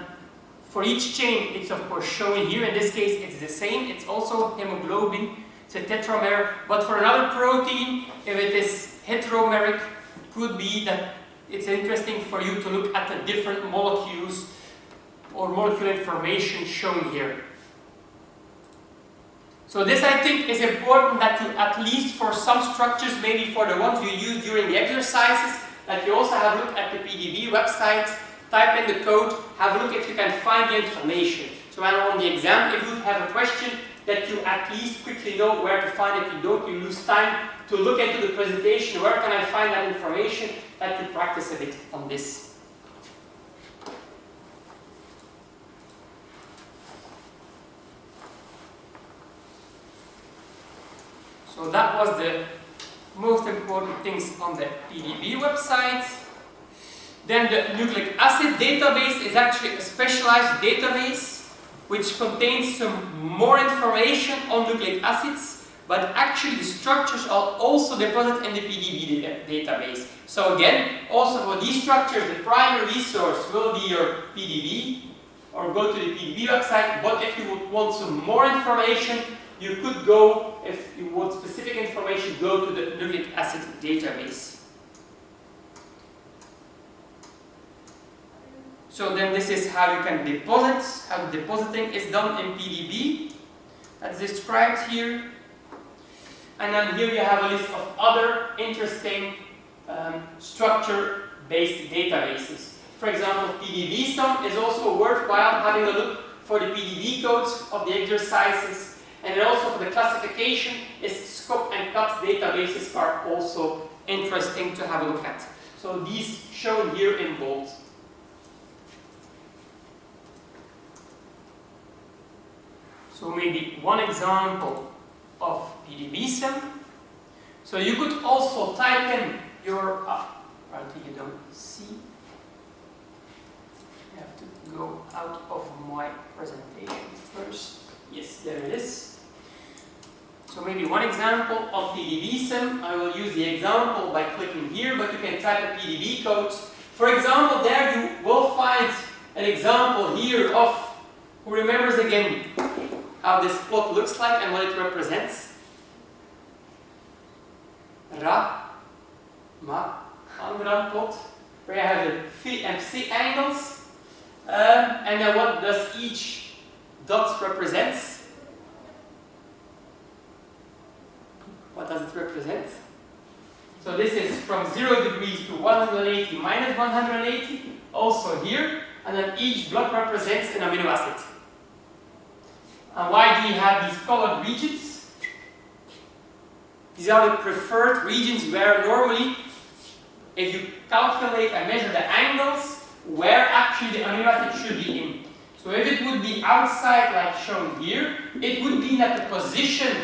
for each chain, it's of course shown here. In this case, it's the same. It's also hemoglobin. It's a tetramer. But for another protein, if it is heteromeric, it could be that it's interesting for you to look at the different molecules or molecular information shown here. So this I think is important that you, at least for some structures, maybe for the ones you use during the exercises, that you also have a look at the PDB website, type in the code, have a look if you can find the information. So when on the exam, if you have a question, that you at least quickly know where to find it. If you don't, you lose time to look into the presentation, where can I find that information, that you practice a bit on this. So that was the most important things on the PDB website. Then the nucleic acid database is actually a specialized database which contains some more information on nucleic acids, but actually the structures are also deposited in the PDB database. So again, also for these structures, the primary resource will be your PDB, or go to the PDB website, but if you would want some more information, you could go, if you want specific information, go to the nucleic acid database. So then this is how you can deposit, how depositing is done in PDB. That's described here. And then here you have a list of other interesting structure-based databases. For example, PDB-Sum is also worthwhile having a look for the PDB codes of the exercises. And then also for the classification, is scope and cut databases are also interesting to have a look at. So these shown here in bold. So maybe one example of PDB-Sum. So you could also type in your, apparently you don't see. I have to go out of my presentation first. Yes, there it is. So maybe one example of PDB-Sum. I will use the example by clicking here, but you can type a PDB code. For example, there you will find an example here of, who remembers again how this plot looks like and what it represents? Ra, Ma, Angram plot, where you have the phi and psi angles, and then what does each dot represent? What does it represent? So this is from 0 degrees to 180 minus 180, also here, and then each block represents an amino acid. And why do you have these colored regions? These are the preferred regions where normally, if you calculate and measure the angles, where actually the amino acid should be in. So if it would be outside, like shown here, it would mean that the position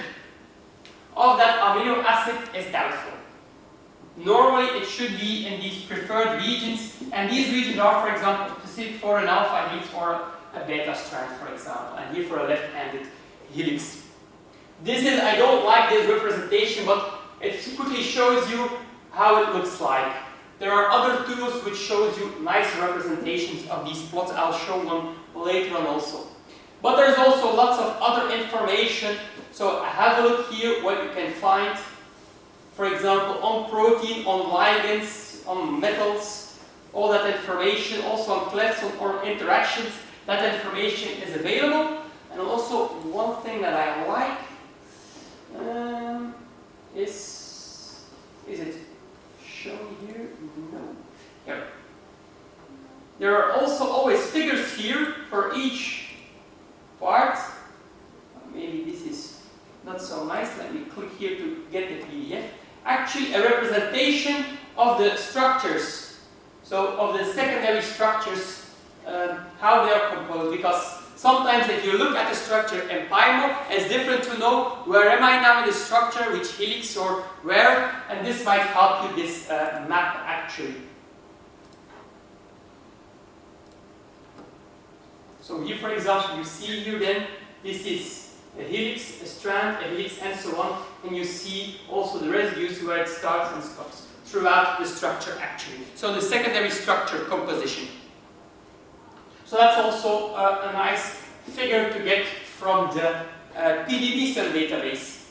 of that amino acid is doubtful. Normally it should be in these preferred regions, and these regions are, for example, specific for an alpha helix or a beta strand, for example, and here for a left-handed helix. This is, I don't like this representation, but it quickly shows you how it looks like. There are other tools which shows you nice representations of these plots. I'll show one later on also. But there's also lots of other information. So have a look here what you can find. For example, on protein, on ligands, on metals, all that information. Also on clefts or interactions, that information is available. And also one thing that I like is it shown here? No. Here. There are also always figures here for each part. Maybe this is not so nice. Let me click here to get the PDF. Actually, a representation of the structures. So, of the secondary structures, how they are composed. Because sometimes if you look at the structure in PyMo, it's different to know where am I now in the structure, which helix or where, and this might help you this map actually. So here, for example, you see here then, this is a helix, a strand, a helix, and so on, and you see also the residues where it starts and stops throughout the structure actually. So the secondary structure composition. So that's also a nice figure to get from the PDB cell database.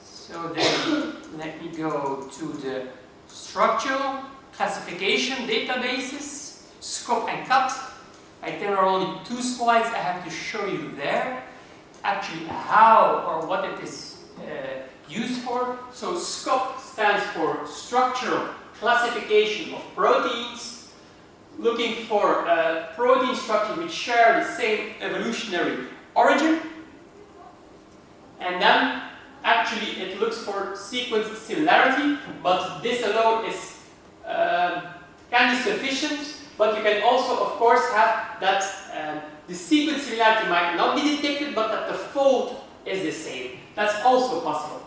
So then let me go to the structural classification databases, scope and cut. There are only 2 slides I have to show you there. Actually how or what it is used for. So SCOP stands for Structural Classification of Proteins, looking for protein structures which share the same evolutionary origin. And then actually it looks for sequence similarity, but this alone is can be sufficient, but you can also of course have that the sequence similarity might not be detected, but that the fold is the same. That's also possible.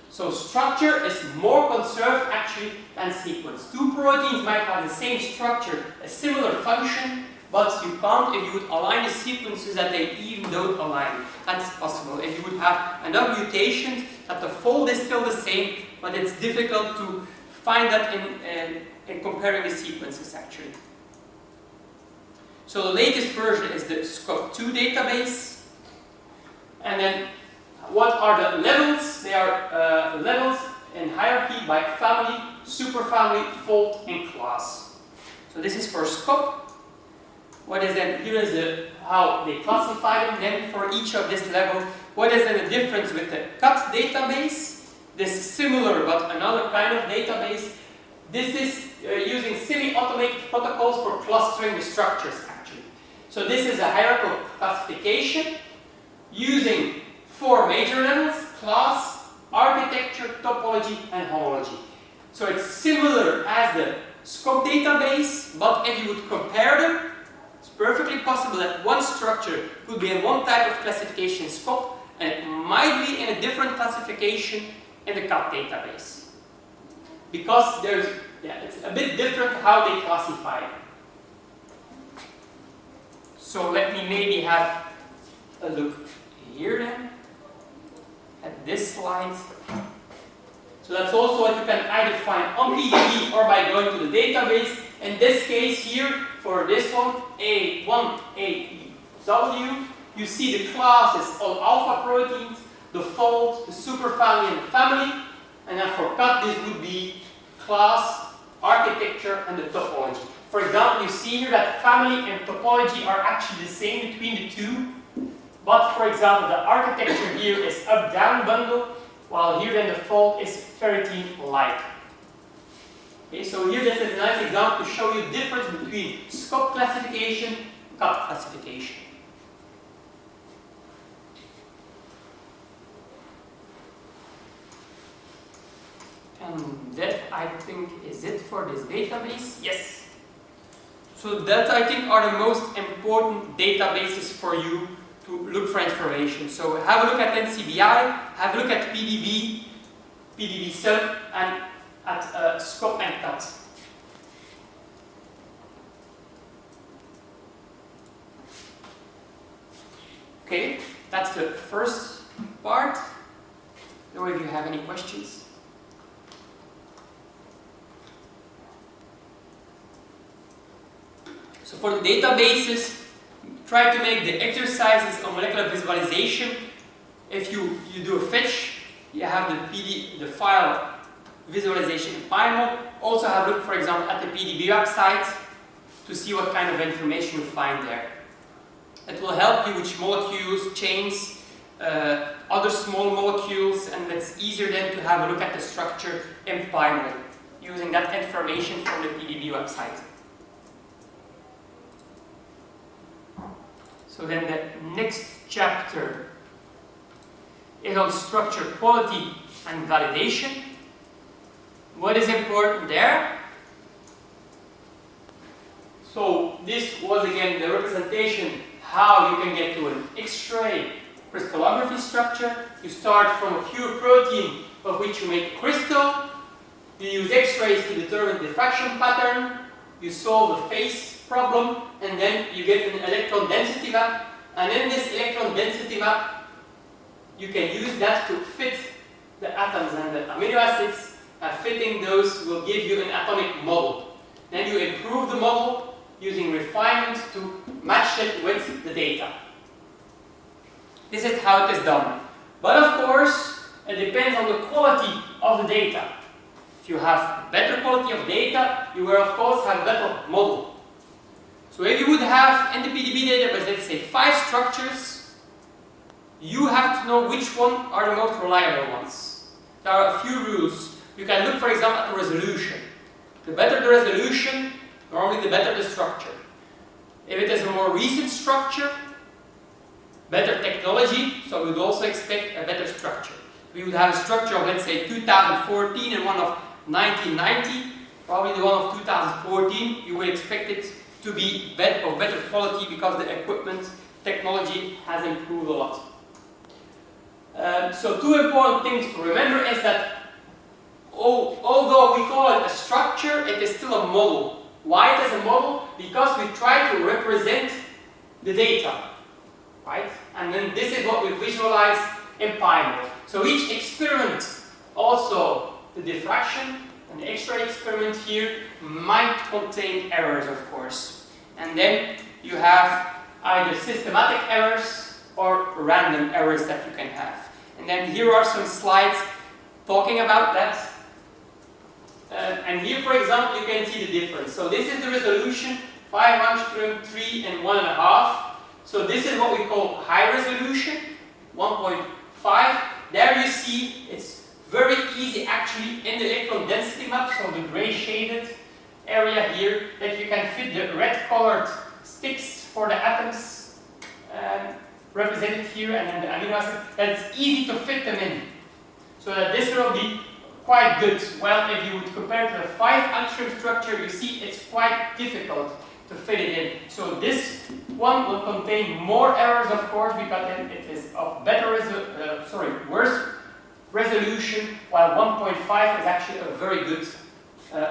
So structure is more conserved actually than sequence. 2 proteins might have the same structure, a similar function, but you can't if you would align the sequences that they even don't align. That's possible. If you would have enough mutations that the fold is still the same, but it's difficult to find that in comparing the sequences actually. So the latest version is the SCOP2 database. And then what are the levels? They are levels in hierarchy by family, superfamily, fold, and class. So this is for SCOP. What is then, here is how they classify them then for each of this level. What is then the difference with the cut database? This is similar but another kind of database. This is using semi-automated protocols for clustering the structures actually. So this is a hierarchical classification using 4 major levels: class, architecture, topology, and homology. So it's similar as the SCOP database, but if you would compare them, it's perfectly possible that one structure could be in one type of classification SCOP, and it might be in a different classification in the cut database. Because it's a bit different how they classify. So let me maybe have a look here then, at this slide. So that's also what you can either find on PDB or by going to the database. In this case here, for this one, A1AEW, you see the classes all alpha proteins, the fold, the superfamily, and the family. And then for cut, this would be class, architecture, and the topology. For example, you see here that family and topology are actually the same between the 2. But for example, the architecture here is up-down bundle, while here then the fold is ferritine-like. Okay, so here this is a nice example to show you the difference between SCOP classification and cut classification. And that, I think, is it for this database. Yes. So that I think are the most important databases for you to look for information. So have a look at NCBI, have a look at PDB, PDB-Sub, and at Scop and CAT. Okay, that's the first part. I don't know if you have any questions. So for the databases, try to make the exercises on molecular visualization. If you do a fetch, you have the file visualization in PyMol. Also have a look, for example, at the PDB website to see what kind of information you find there. It will help you with molecules, chains, other small molecules, and it's easier then to have a look at the structure in PyMol using that information from the PDB website. So then the next chapter is on structure quality and validation. What is important there? So this was again the representation how you can get to an X-ray crystallography structure. You start from a pure protein of which you make a crystal. You use X-rays to determine the diffraction pattern. You solve the phase problem, and then you get an electron density map. And in this electron density map, you can use that to fit the atoms and the amino acids. And fitting those will give you an atomic model. Then you improve the model using refinement to match it with the data. This is how it is done. But of course, it depends on the quality of the data. If you have better quality of data, you will of course have better model. So if you would have in the PDB database, let's say 5 structures, you have to know which one are the most reliable ones. There are a few rules. You can look, for example, at the resolution. The better the resolution, normally the better the structure. If it is a more recent structure, better technology, so we would also expect a better structure. We would have a structure of, let's say, 2014 and one of 1990, probably the one of 2014, you would expect it to be of better quality because the equipment technology has improved a lot. So 2 important things to remember is that although we call it a structure, it is still a model. Why it is a model? Because we try to represent the data, right? And then this is what we visualize in PyMol. So each experiment, also the diffraction and the X-ray experiment here, might contain errors, of course. And then you have either systematic errors or random errors that you can have. And then here are some slides talking about that. And here, for example, you can see the difference. So this is the resolution, 5 angstrom, 3 and 1.5. So this is what we call high resolution, 1.5. There you see it's very easy actually in the electron density map, so the gray shaded area here, that you can fit the red colored sticks for the atoms represented here, and then the amino acid, that it's easy to fit them in. So that this will be quite good. Well, if you would compare to the 5 angstrom structure, you see it's quite difficult to fit it in. So this one will contain more errors, of course, because it is of worse resolution, while 1.5 is actually a very good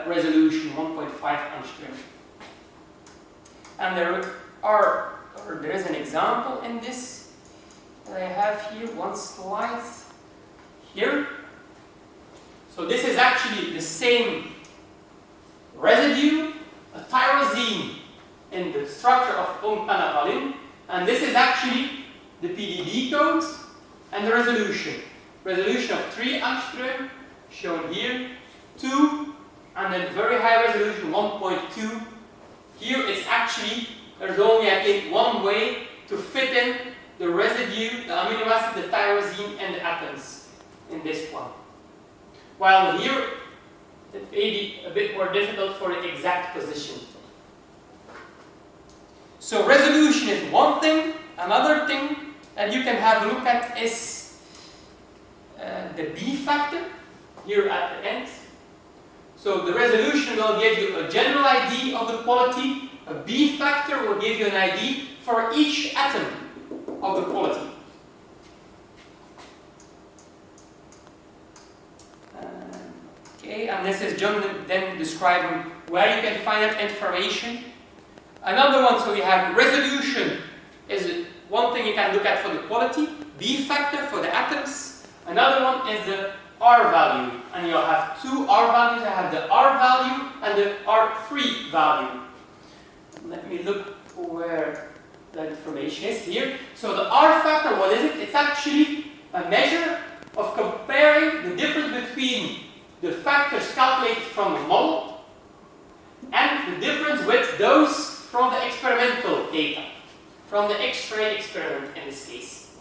resolution, 1.5 angstrom. And there is an example in this that I have here, one slide here. So this is actually the same residue, a tyrosine in the structure of pentavalin, and this is actually the PDB code and the resolution. Resolution of 3 angstrom, shown here, 2, and then very high resolution, 1.2. Here it's actually, there's only, I think, one way to fit in the residue, the amino acid, the tyrosine, and the atoms in this one. While here, it may be a bit more difficult for the exact position. So resolution is one thing. Another thing that you can have a look at is the B factor here at the end. So the resolution will give you a general idea of the quality, A B factor will give you an ID for each atom of the quality. Okay, and this is John then describing where you can find that information. Another one, so we have resolution is one thing you can look at for the quality, B factor for the atoms. Another one is the R value, and you'll have two R values. I have the R value and the R3 value. Let me look where that information is here. So the R factor, what is it? It's actually a measure of comparing the difference between the factors calculated from the model and the difference with those from the experimental data, from the X-ray experiment in this case.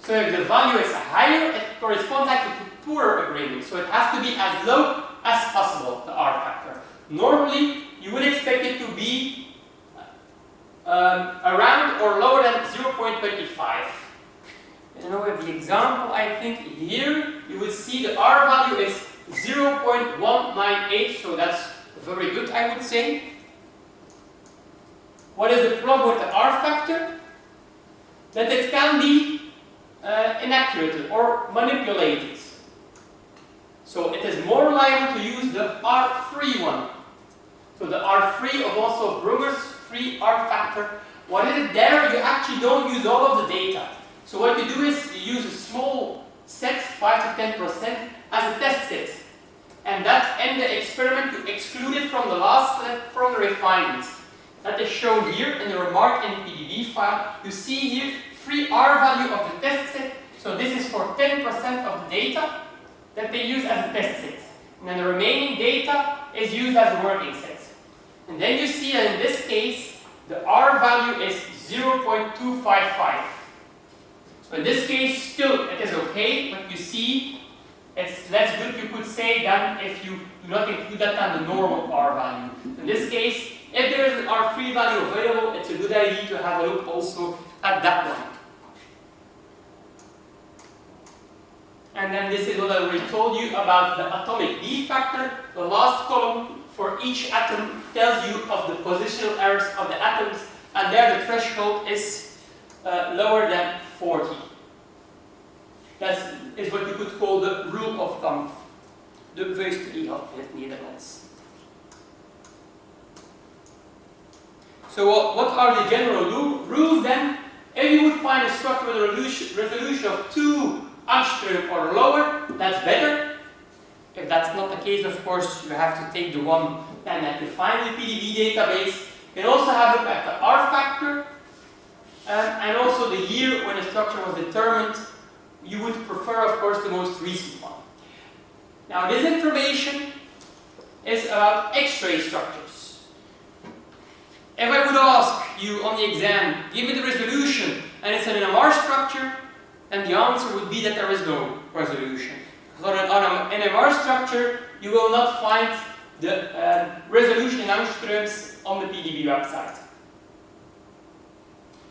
So if the value is higher, it corresponds actually to poorer agreement. So it has to be as low as possible, the R factor. Normally, you would expect it to be around or lower than 0.25. I don't know if the example, I think here, you will see the R value is 0.198, so that's very good, I would say. What is the problem with the R factor? That it can be inaccurate or manipulated. So it is more liable to use the R3 one. So the R3 of also Brugger's 3 R factor. What is it there? You actually don't use all of the data. So what you do is you use a small set, 5 to 10%, as a test set. And that end the experiment to exclude it from the last step from the refinements. That is shown here in the remark in the PDB file. You see here 3 R value of the test set. So this is for 10% of the data that they use as a test set. And then the remaining data is used as a working set. And then you see that in this case, the R value is 0.255. So in this case, still it is okay, but you see it's less good, you could say, than if you do not include that on the normal R value. In this case, if there is an R3 value available, it's a good idea to have a look also at that one. And then this is what I already told you about the atomic B factor. The last column for each atom tells you of the positional errors of the atoms, and there the threshold is lower than 40. That is what you could call the rule of thumb. De vuist regel in het Nederlands. So what are the general rules then? If you would find a structure with a resolution of 2 angstrom or lower, that's better. If that's not the case, of course, you have to take the one that you find in the PDB database. You can also have a look at the R factor and also the year when the structure was determined. You would prefer, of course, the most recent one. Now, this information is about X-ray structures. If I would ask you on the exam, give me the resolution, and it's an NMR structure, then the answer would be that there is no resolution. Because on an NMR structure, you will not find the resolution in angstroms on the PDB website.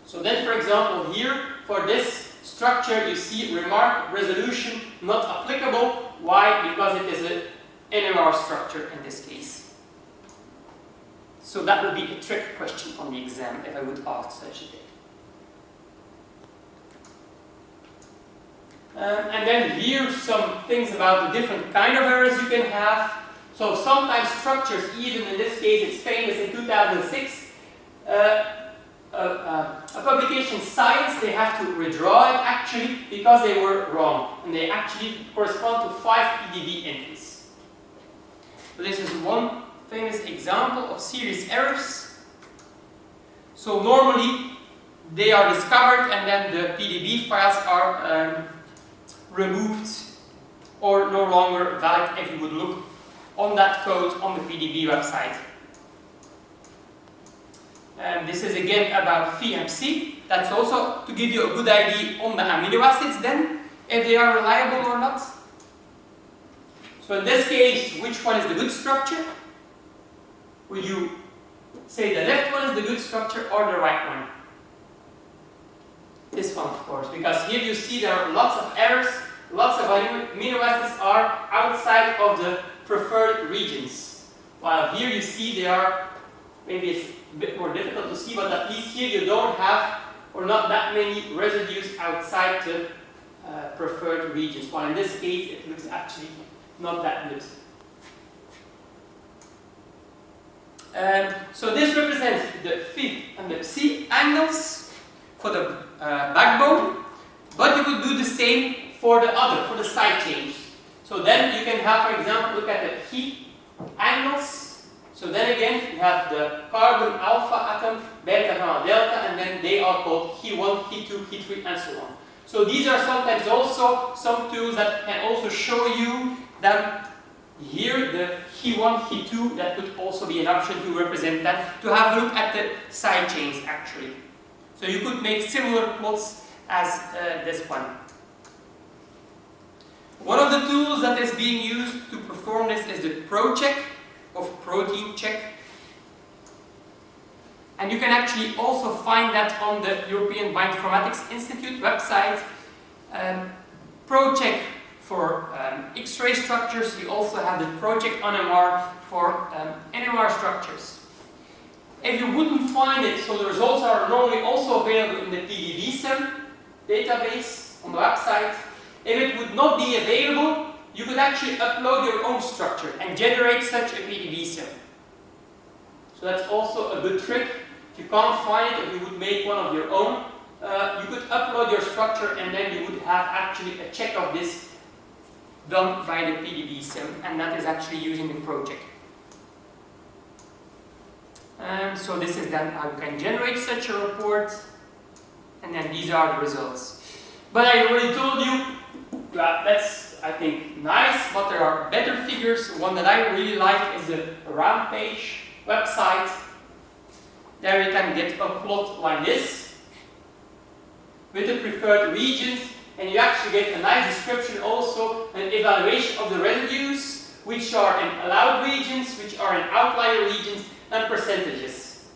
So then, for example, here, for this structure, you see remark resolution not applicable. Why? Because it is an NMR structure in this case. So that would be a trick question on the exam if I would ask such a thing. And then here some things about the different kind of errors you can have. So sometimes structures, even in this case it's famous in 2006, a publication Science, they have to redraw it actually because they were wrong. And they actually correspond to 5 PDB entries. So this is one famous example of serious errors. So normally they are discovered and then the PDB files are removed or no longer valid if you would look on that code on the PDB website. This is again about VMC. That's also to give you a good idea on the amino acids then, if they are reliable or not. So in this case, which one is the good structure? Will you say the left one is the good structure or the right one? This one, of course, because here you see there are lots of errors, lots of amino acids are outside of the preferred regions. While here you see they are maybe it's a bit more difficult to see, but at least here you don't have, or not that many residues outside the preferred regions. While in this case, it looks actually not that good. So this represents the phi and the psi angles for the backbone, but you could do the same for the side chains. So then you can have, for example, look at the phi angles. So then again, you have the carbon alpha atom, beta, gamma, delta, and then they are called He1, He2, He3, and so on. So these are sometimes also some tools that can also show you that here the He1, He2, that could also be an option to represent that, to have a look at the side chains actually. So you could make similar plots as this one. One of the tools that is being used to perform this is the ProCheck of Protein Check. And you can actually also find that on the European Bioinformatics Institute website. ProCheck for X-ray structures. We also have the ProCheck NMR for NMR structures. If you wouldn't find it, so the results are normally also available in the PDB-SEM database on the website. If it would not be available, you could actually upload your own structure and generate such a PDB-SEM. So that's also a good trick. If you can't find it, if you would make one of your own, you could upload your structure and then you would have actually a check of this done by the PDB-SEM, and that is actually using the ProCheck. So this is then how you can generate such a report, and then these are the results. But I already told you that that's, I think, nice, but there are better figures. One that I really like is the Rampage website. There you can get a plot like this with the preferred regions, and you actually get a nice description also, an evaluation of the residues, which are in allowed regions, which are in outlier regions, and percentages.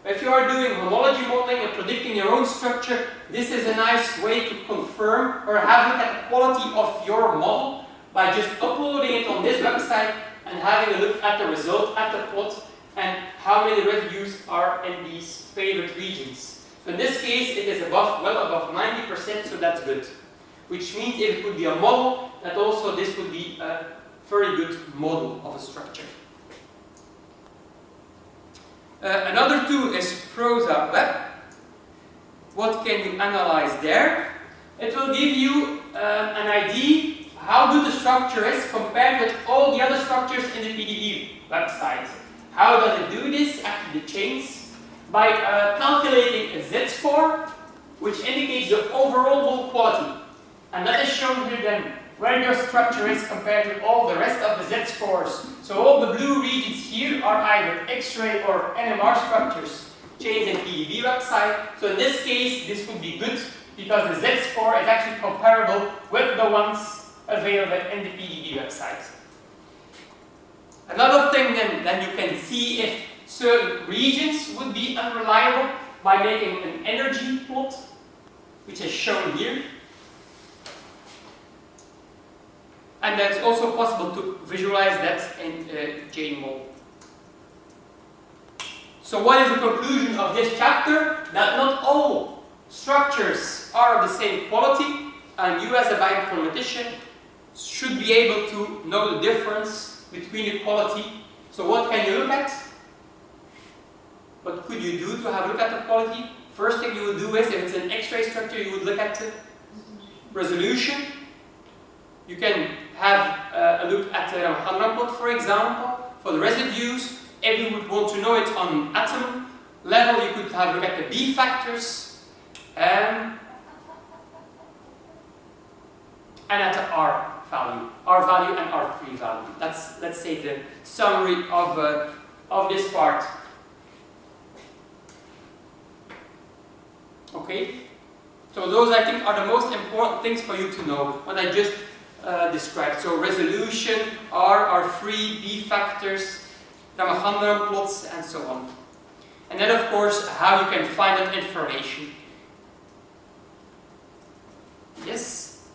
If you are doing homology modeling and predicting your own structure, this is a nice way to confirm or have a look at the quality of your model by just uploading it on this website and having a look at the result, at the plot, and how many residues are in these favored regions. So in this case, it is above, well above 90%, so that's good. Which means if it would be a model, that also this would be a very good model of a structure. Another tool is Prosa Web. What can you analyze there? It will give you an idea how good the structure is compared with all the other structures in the PDB website. How does it do this? Actually, the chains. By calculating a z-score, which indicates the overall mold quality. And that is shown here then, where your structure is compared to all the rest of the z-scores. So all the blue regions here are either X-ray or NMR structures, chains in PDB website. So in this case, this would be good, because the z-score is actually comparable with the ones available in the PDB website. Another thing then you can see if certain regions would be unreliable by making an energy plot, which is shown here. And it's also possible to visualize that in JMOL. So what is the conclusion of this chapter? That not all structures are of the same quality, and you as a bioinformatician should be able to know the difference between the quality. So what can you look at? What could you do to have a look at the quality? First thing you would do is, if it's an X-ray structure, you would look at the resolution. You can have a look at the Ramachandran plot, for example, for the residues. If you would want to know it on atom level, you could have a look at the B factors and at the R value and R3 value. That's, let's say, the summary of this part. Okay, so those I think are the most important things for you to know, what I just described. So resolution, R, R3, B factors, Ramachandran plots, and so on. And then of course how you can find that information. Yes?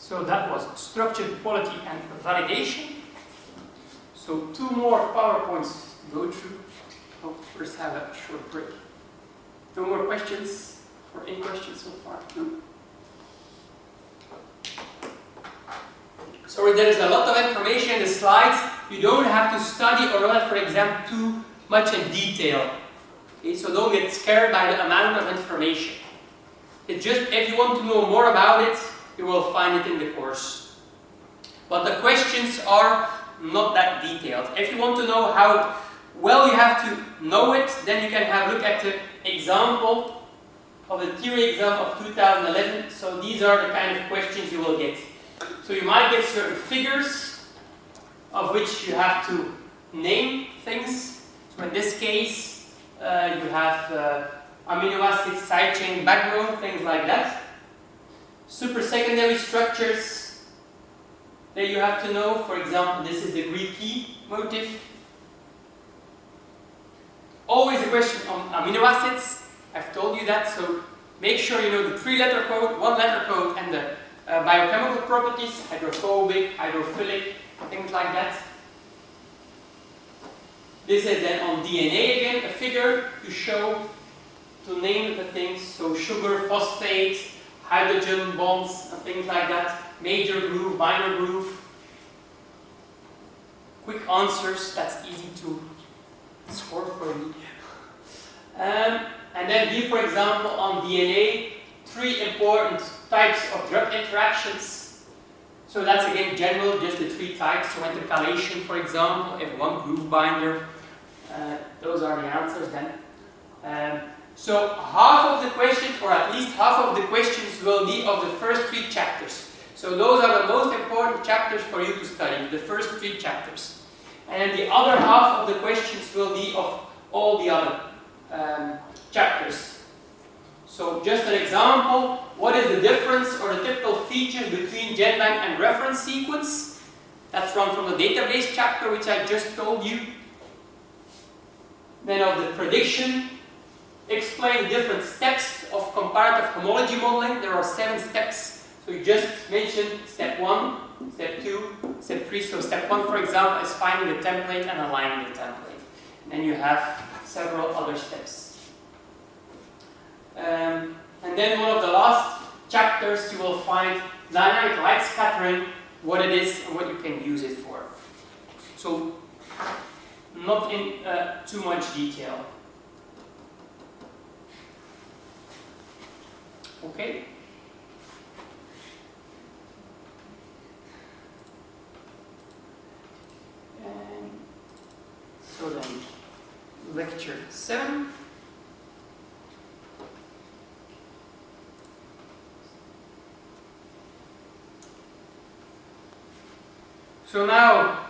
So that was structure, quality, and validation. So 2 more PowerPoints to go through. I'll first have a short break. No more questions? Or any questions so far? No? Sorry, there is a lot of information in the slides. You don't have to study or learn for exam too much in detail. Okay, so don't get scared by the amount of information. It's just if you want to know more about it, you will find it in the course. But the questions are not that detailed. If you want to know how well you have to know it, then you can have a look at the example of the theory exam of 2011. So these are the kind of questions you will get. So you might get certain figures of which you have to name things. So in this case, you have amino acid side chain backbone, things like that. Super secondary structures that you have to know. For example, this is the Greek key motif. Always a question on amino acids. I've told you that, so make sure you know the 3-letter code, 1-letter code, and the biochemical properties, hydrophobic, hydrophilic, things like that. This is then on DNA again, a figure to show, to name the things, so sugar, phosphate, hydrogen bonds, and things like that. Major groove, minor groove. Quick answers, that's easy to score for me. And then here, for example, on DNA, 3 important types of drug interactions. So that's again general, just the 3 types. So intercalation, for example, if 1 groove binder, those are the answers then. So half of the questions, or at least half of the questions, will be of the first 3 chapters. So those are the most important chapters for you to study, the first 3 chapters. And the other half of the questions will be of all the other chapters. So just an example, what is the difference or the typical features between GenBank and reference sequence? That's run from the database chapter, which I just told you. Then of the prediction, explain different steps of comparative homology modeling. There are 7 steps. So you just mentioned step 1, step 2, step 3. So step 1, for example, is finding the template and aligning the template. And then you have several other steps. And then one of the last chapters, you will find dynamic light scattering, what it is and what you can use it for. So not in too much detail. Okay. And so then, lecture 7. So now,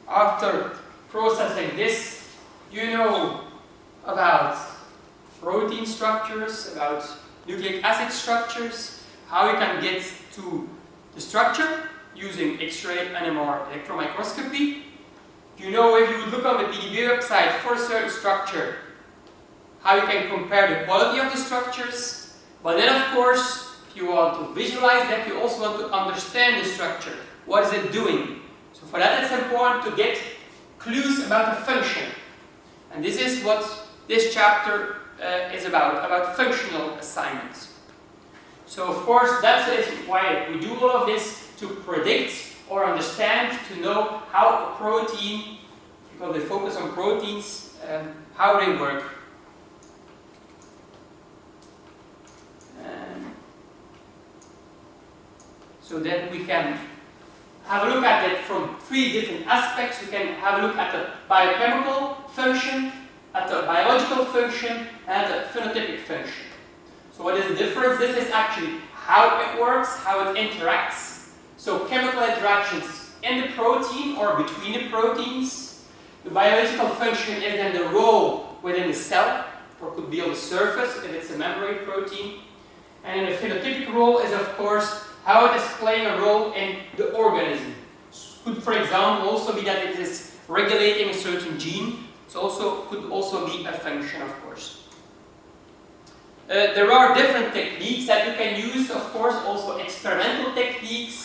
after processing this, you know about protein structures, about nucleic acid structures, how you can get to the structure using X-ray, NMR, electron microscopy. You know, if you would look on the PDB website for a certain structure, how you can compare the quality of the structures. But then, of course, if you want to visualize that, you also want to understand the structure. What is it doing? So for that, it's important to get clues about the function. And this is what this chapter is about functional assignments. So of course, that is why we do all of this, to predict or understand, to know how a protein, because they focus on proteins, how they work. So that we can have a look at it from 3 different aspects. We can have a look at the biochemical function, at the biological function, and the phenotypic function. So what is the difference? This is actually how it works, how it interacts. So chemical interactions in the protein or between the proteins. The biological function is then the role within the cell, or could be on the surface if it's a membrane protein. And the phenotypic role is, of course, how it is playing a role in the organism. Could, for example, also be that it is regulating a certain gene. It could also be a function, of course. There are different techniques that you can use, of course, also experimental techniques.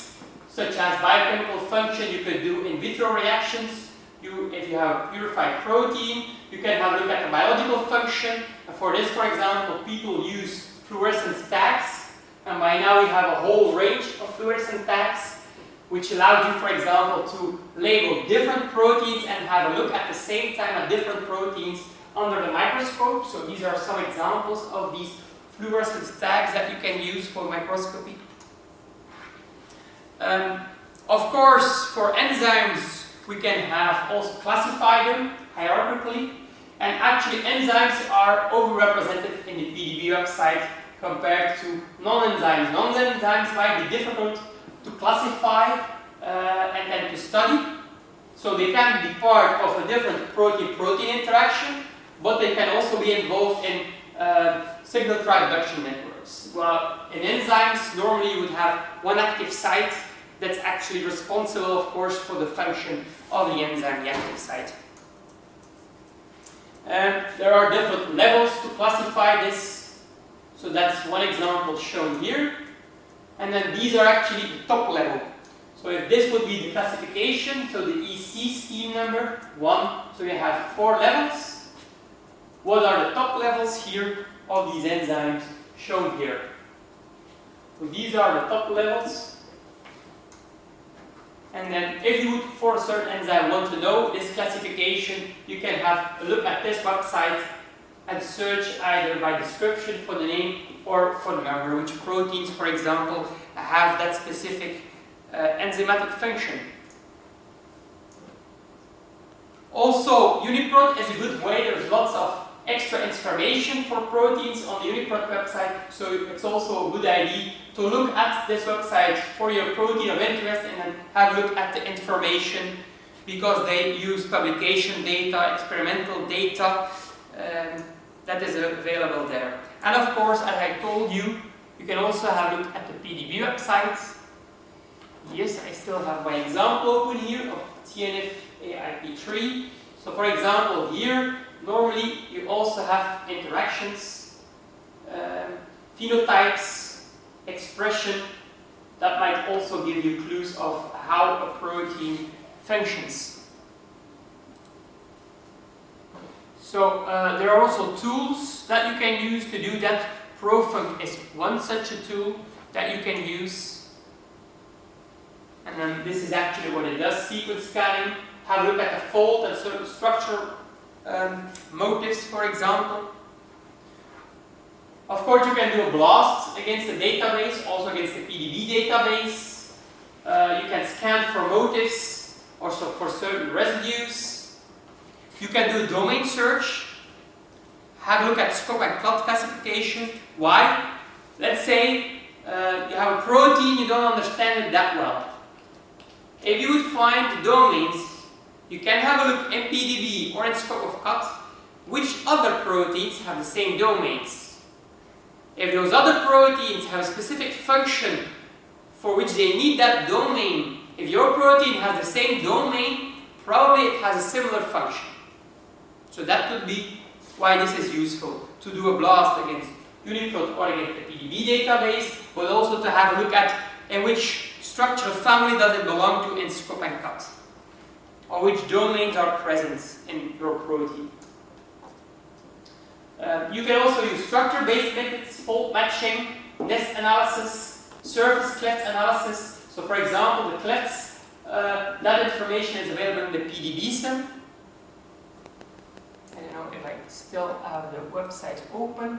such as biochemical function. You could do in vitro reactions. If you have purified protein, you can have a look at the biological function. And for this, for example, people use fluorescent tags. And by now we have a whole range of fluorescent tags, which allows you, for example, to label different proteins and have a look at the same time at different proteins under the microscope. So these are some examples of these fluorescent tags that you can use for microscopy. Of course, for enzymes, we can have also classify them hierarchically. And actually, enzymes are overrepresented in the PDB website compared to non-enzymes. Non-enzymes might be difficult to classify and then to study. So they can be part of a different protein-protein interaction, but they can also be involved in signal transduction networks. Well, in enzymes, normally you would have one active site that's actually responsible, of course, for the function of the enzyme, the active site. There are different levels to classify this. So that's one example shown here. And then these are actually the top level. So if this would be the classification, so the EC scheme number 1, so you have 4 levels. What are the top levels here of these enzymes shown here? So these are the top levels. And then if you would, for a certain enzyme, want to know this classification, you can have a look at this website and search either by description for the name or for the number, which proteins, for example, have that specific enzymatic function. Also, UniProt is a good way. There's lots of extra information for proteins on the UniProt website, so it's also a good idea to look at this website for your protein of interest and then have a look at the information, because they use publication data, experimental data that is available there. And of course, as I told you, you can also have a look at the PDB website. Yes, I still have my example open here of TNF AIP3. So for example, here, normally you also have interactions, phenotypes, expression, that might also give you clues of how a protein functions. So there are also tools that you can use to do that. Profunc is one such a tool that you can use. And then this is actually what it does, sequence scanning. Have a look at the fold and certain structural motifs, for example. Of course, you can do a blast against the database, also against the PDB database. You can scan for motifs, also for certain residues. You can do a domain search. Have a look at scope and clot classification. Why? Let's say you have a protein, you don't understand it that well. If you would find the domains, you can have a look in PDB or in scope of cut which other proteins have the same domains. If those other proteins have a specific function for which they need that domain, if your protein has the same domain, probably it has a similar function. So that could be why this is useful, to do a blast against UniProt or against the PDB database, but also to have a look at in which structural family does it belong to in scope and cut, or which domains are present in your protein. You can also use structure-based methods, fold matching, nest analysis, surface cleft analysis. So for example, the clefts, that information is available in the PDB sim. I don't know if I still have the website open.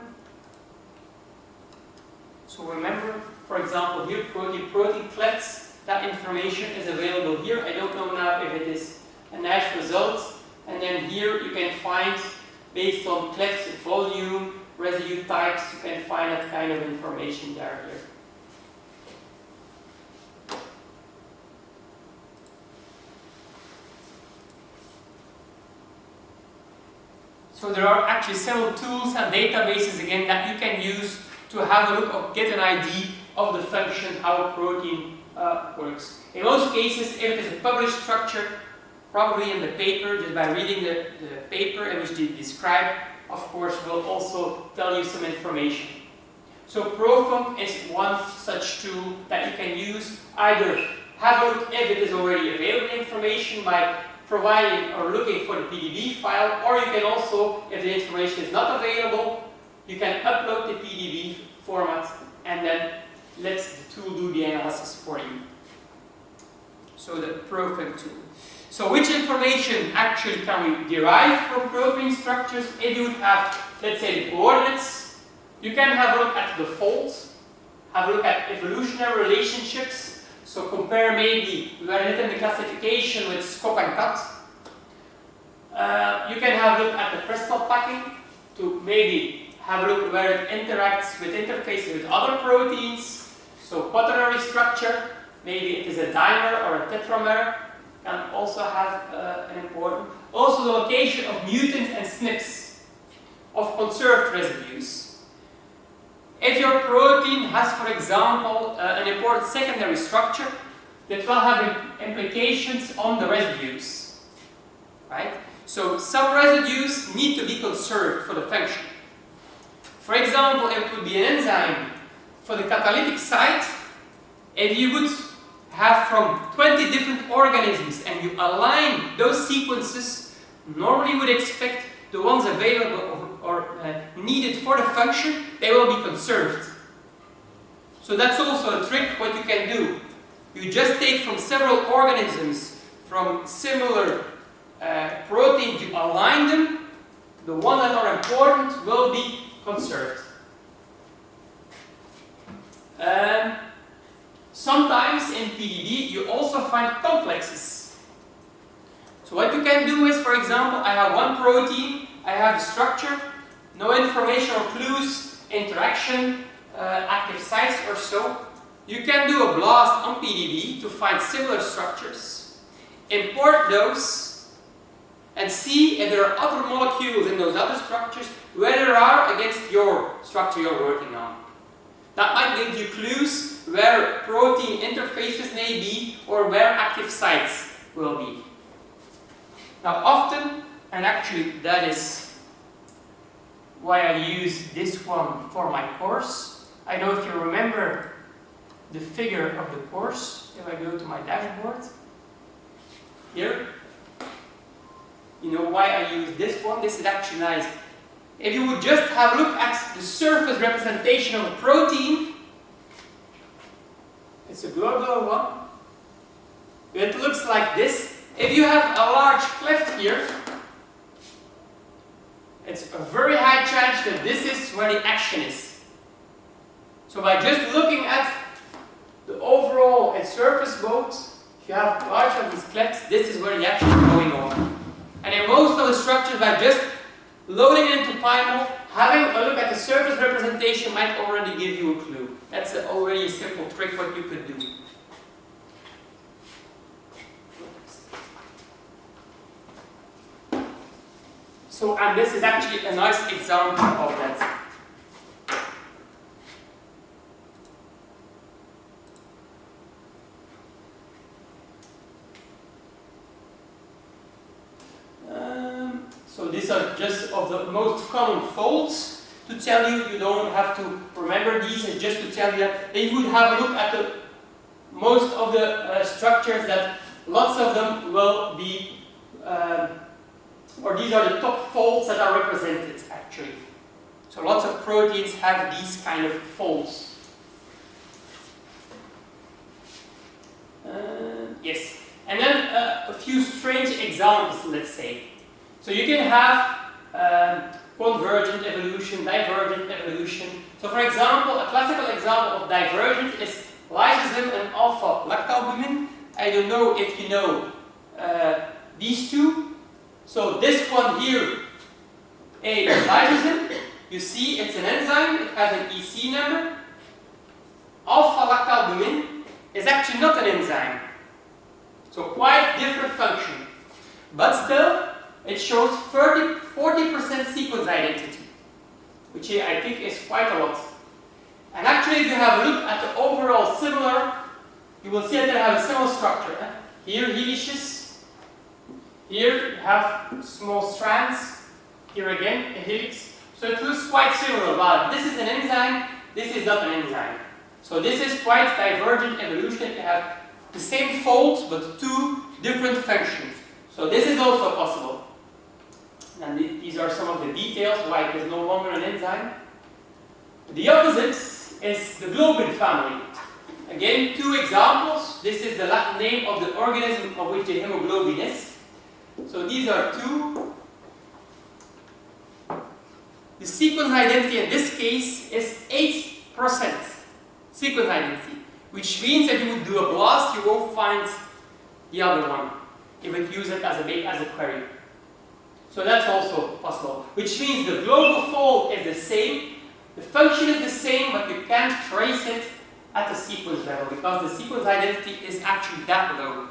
So remember, for example, here, protein clefts, that information is available here. I don't know now if it is a nice result. And then here you can find, based on clefts volume, residue types, you can find that kind of information there here. So there are actually several tools and databases again that you can use to have a look or get an idea of the function, how a protein works. In most cases, if it is a published structure, probably in the paper, just by reading the paper in which they describe, of course, will also tell you some information. So Profunc is one such tool that you can use, either have a look if it is already available information by providing or looking for the PDB file, or you can also, if the information is not available, you can upload the PDB format and then let the tool do the analysis for you. So the profile tool. So which information actually can we derive from protein structures? If you would have, let's say, the coordinates, you can have a look at the folds, have a look at evolutionary relationships. So compare maybe where it in the classification with Scott and Cut. You can have a look at the crystal packing to maybe have a look where it interacts with interfaces with other proteins. So quaternary structure, maybe it is a dimer or a tetramer, can also have an important. Also the location of mutants and SNPs of conserved residues. If your protein has, for example, an important secondary structure, that will have implications on the residues, right? So some residues need to be conserved for the function. For example, if it would be an enzyme for the catalytic site, if you would have from 20 different organisms and you align those sequences, normally you would expect the ones available or needed for the function, they will be conserved. So that's also a trick what you can do. You just take from several organisms from similar proteins, you align them, the ones that are important will be conserved. Sometimes in PDB you also find complexes. So what you can do is, for example, I have one protein, I have the structure, no information or clues, interaction, active sites or so. You can do a blast on PDB to find similar structures, import those, and see if there are other molecules in those other structures, where they are against your structure you're working on. That might give you clues where protein interfaces may be or where active sites will be. Now often, and actually that is why I use this one for my course. I don't know if you remember the figure of the course. If I go to my dashboard, here, you know why I use this one? This is actually nice. If you would just have a look at the surface representation of a protein, it's a globular one. It looks like this. If you have a large cleft here, it's a very high chance that this is where the action is. So by just looking at the overall surface modes, if you have large of these clefts, this is where the action is going on. And in most of the structures, by just loading it into Primal, having a look at the surface representation might already give you a clue. That's already a simple trick what you could do. So, and this is actually a nice example of that. So these are just of the most common folds to tell you. You don't have to remember these, it's just to tell you that you would have a look at the most of the structures that lots of them will be, or these are the top folds that are represented actually. So lots of proteins have these kind of folds. Yes, and then a few strange examples, let's say. So you can have convergent evolution, divergent evolution. So for example, a classical example of divergent is lysozyme and alpha-lactalbumin. I don't know if you know these two. So this one here, a lysozyme, you see it's an enzyme, it has an EC number. Alpha-lactalbumin is actually not an enzyme. So quite different function. But still, it shows 40% sequence identity, which I think is quite a lot. And actually, if you have a look at the overall similar, you will see that they have a similar structure. Here, helices. Here, you have small strands. Here again, a helix. So it looks quite similar, but this is an enzyme, this is not an enzyme. So this is quite divergent evolution. You have the same fold but two different functions. So this is also possible. And these are some of the details why it is no longer an enzyme. The opposite is the globin family. Again, two examples. This is the Latin name of the organism of which the hemoglobin is. So these are two. The sequence identity in this case is 8% sequence identity, which means that you would do a blast, you won't find the other one if it uses it as a query. So that's also possible, which means the global fold is the same, the function is the same, but you can't trace it at the sequence level because the sequence identity is actually that low.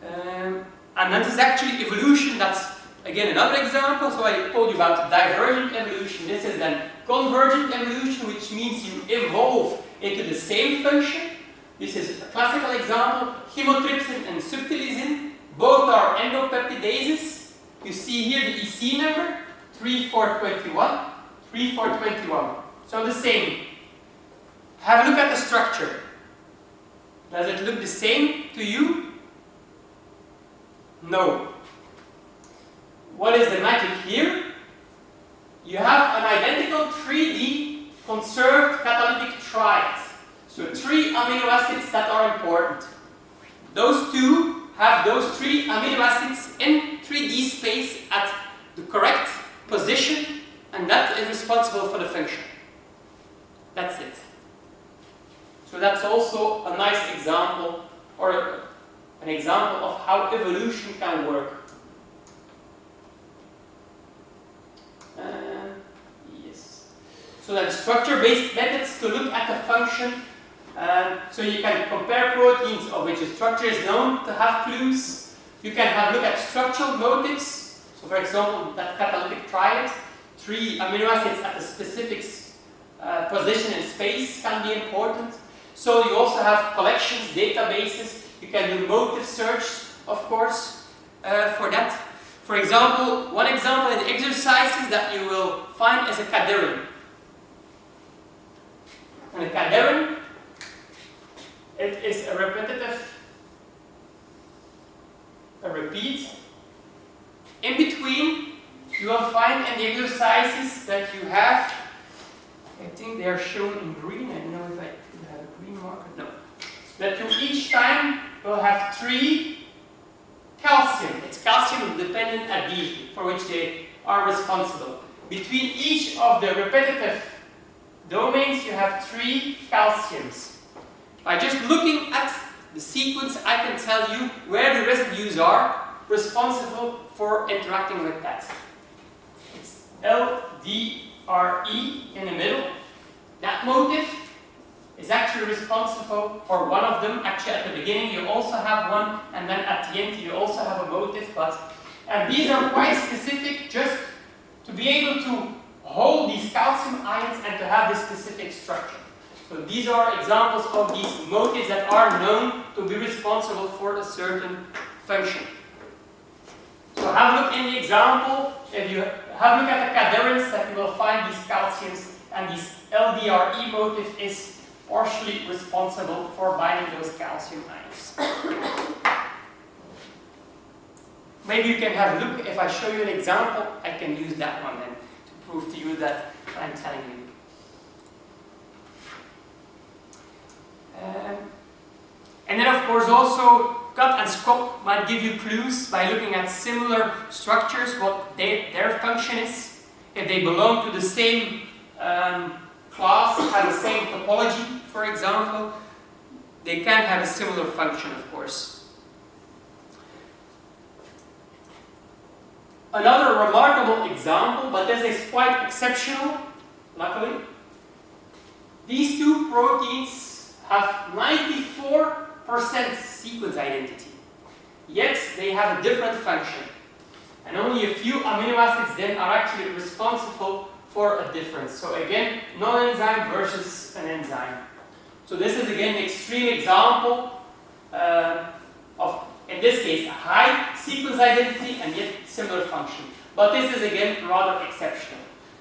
And that is actually evolution. That's again another example. So I told you about divergent evolution. This is then convergent evolution, which means you evolve into the same function. This is a classical example. Chymotrypsin and subtilisin, both are endopeptidases. You see here the EC number, 3421, 3421. So the same. Have a look at the structure. Does it look the same to you? No. What is the magic here? You have an identical 3D conserved catalytic triad. So 3 amino acids that are important. Those two have those 3 amino acids in 3D space at the correct position, and that is responsible for the function. That's it. So that's also a nice example, or an example of how evolution can work. Yes. So then structure-based methods to look at the function. So you can compare proteins of which the structure is known to have clues. You can have a look at structural motifs. So for example, that catalytic triad, 3 amino acids at a specific position in space can be important. So you also have collections, databases. You can do motif search, of course, for that. For example, one example in the exercises that you will find is a cadherin. And a cadherin, it is a repeat. In between, you will find in the exercises that you have, I think they are shown in green. I don't know if I have a green marker. No. That you each time will have 3 calcium. It's calcium dependent adhesion for which they are responsible. Between each of the repetitive domains, you have 3 calciums. By just looking at the sequence, I can tell you where the residues are responsible for interacting with that. It's L, D, R, E in the middle. That motif is actually responsible for one of them. Actually, at the beginning you also have one, and then at the end you also have a motif. And these are quite specific just to be able to hold these calcium ions and to have this specific structure. So these are examples of these motifs that are known to be responsible for a certain function. So have a look in the example. If you have a look at the cadherins, that you will find these calciums, and this LDRE motif is partially responsible for binding those calcium ions. Maybe you can have a look. If I show you an example, I can use that one then to prove to you that I'm telling you. And then of course also cut and scope might give you clues by looking at similar structures, what their function is. If they belong to the same class, have the same topology, for example, they can have a similar function, of course. Another remarkable example, but this is quite exceptional, luckily. These two proteins have 94% sequence identity, yet they have a different function. And only a few amino acids then are actually responsible for a difference. So again, non-enzyme versus an enzyme. So this is again an extreme example of, in this case, a high sequence identity and yet similar function. But this is again rather exceptional.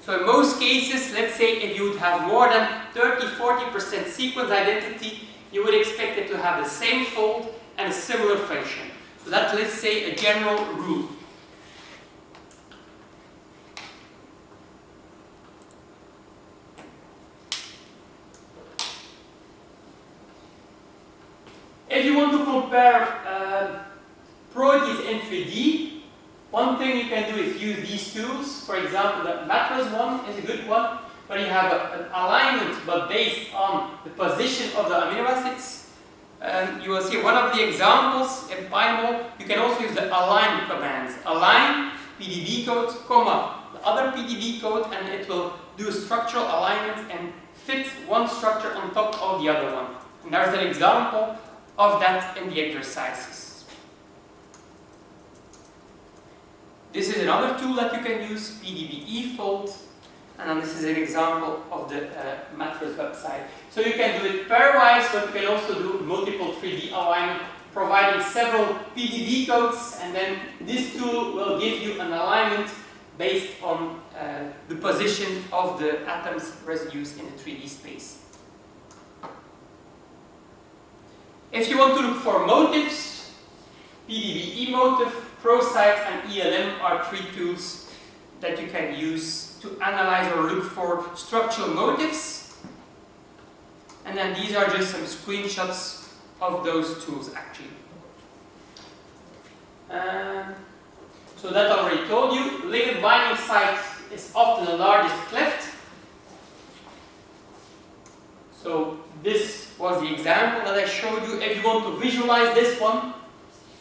So in most cases, let's say if you would have more than 30-40% sequence identity, you would expect it to have the same fold and a similar function. So that's, let's say, a general rule. If you want to compare proteins in 3D, one thing you can do is use these tools. For example, the macros one is a good one, where you have an alignment but based on the position of the amino acids. You will see one of the examples in PyMol. You can also use the align commands. Align PDB code, comma, the other PDB code, and it will do structural alignment and fit one structure on top of the other one. And there's an example of that in the exercises. This is another tool that you can use, PDB eFold, and then this is an example of the Matros website. So you can do it pairwise, but you can also do multiple 3D alignment, providing several PDB codes, and then this tool will give you an alignment based on the position of the atoms, residues in the 3D space. If you want to look for motifs, PDB eMotif, ProCite, and ELM are three tools that you can use to analyze or look for structural motifs. And then these are just some screenshots of those tools actually. So that I already told you. Ligand binding site is often the largest cleft. So this was the example that I showed you. If you want to visualize this one,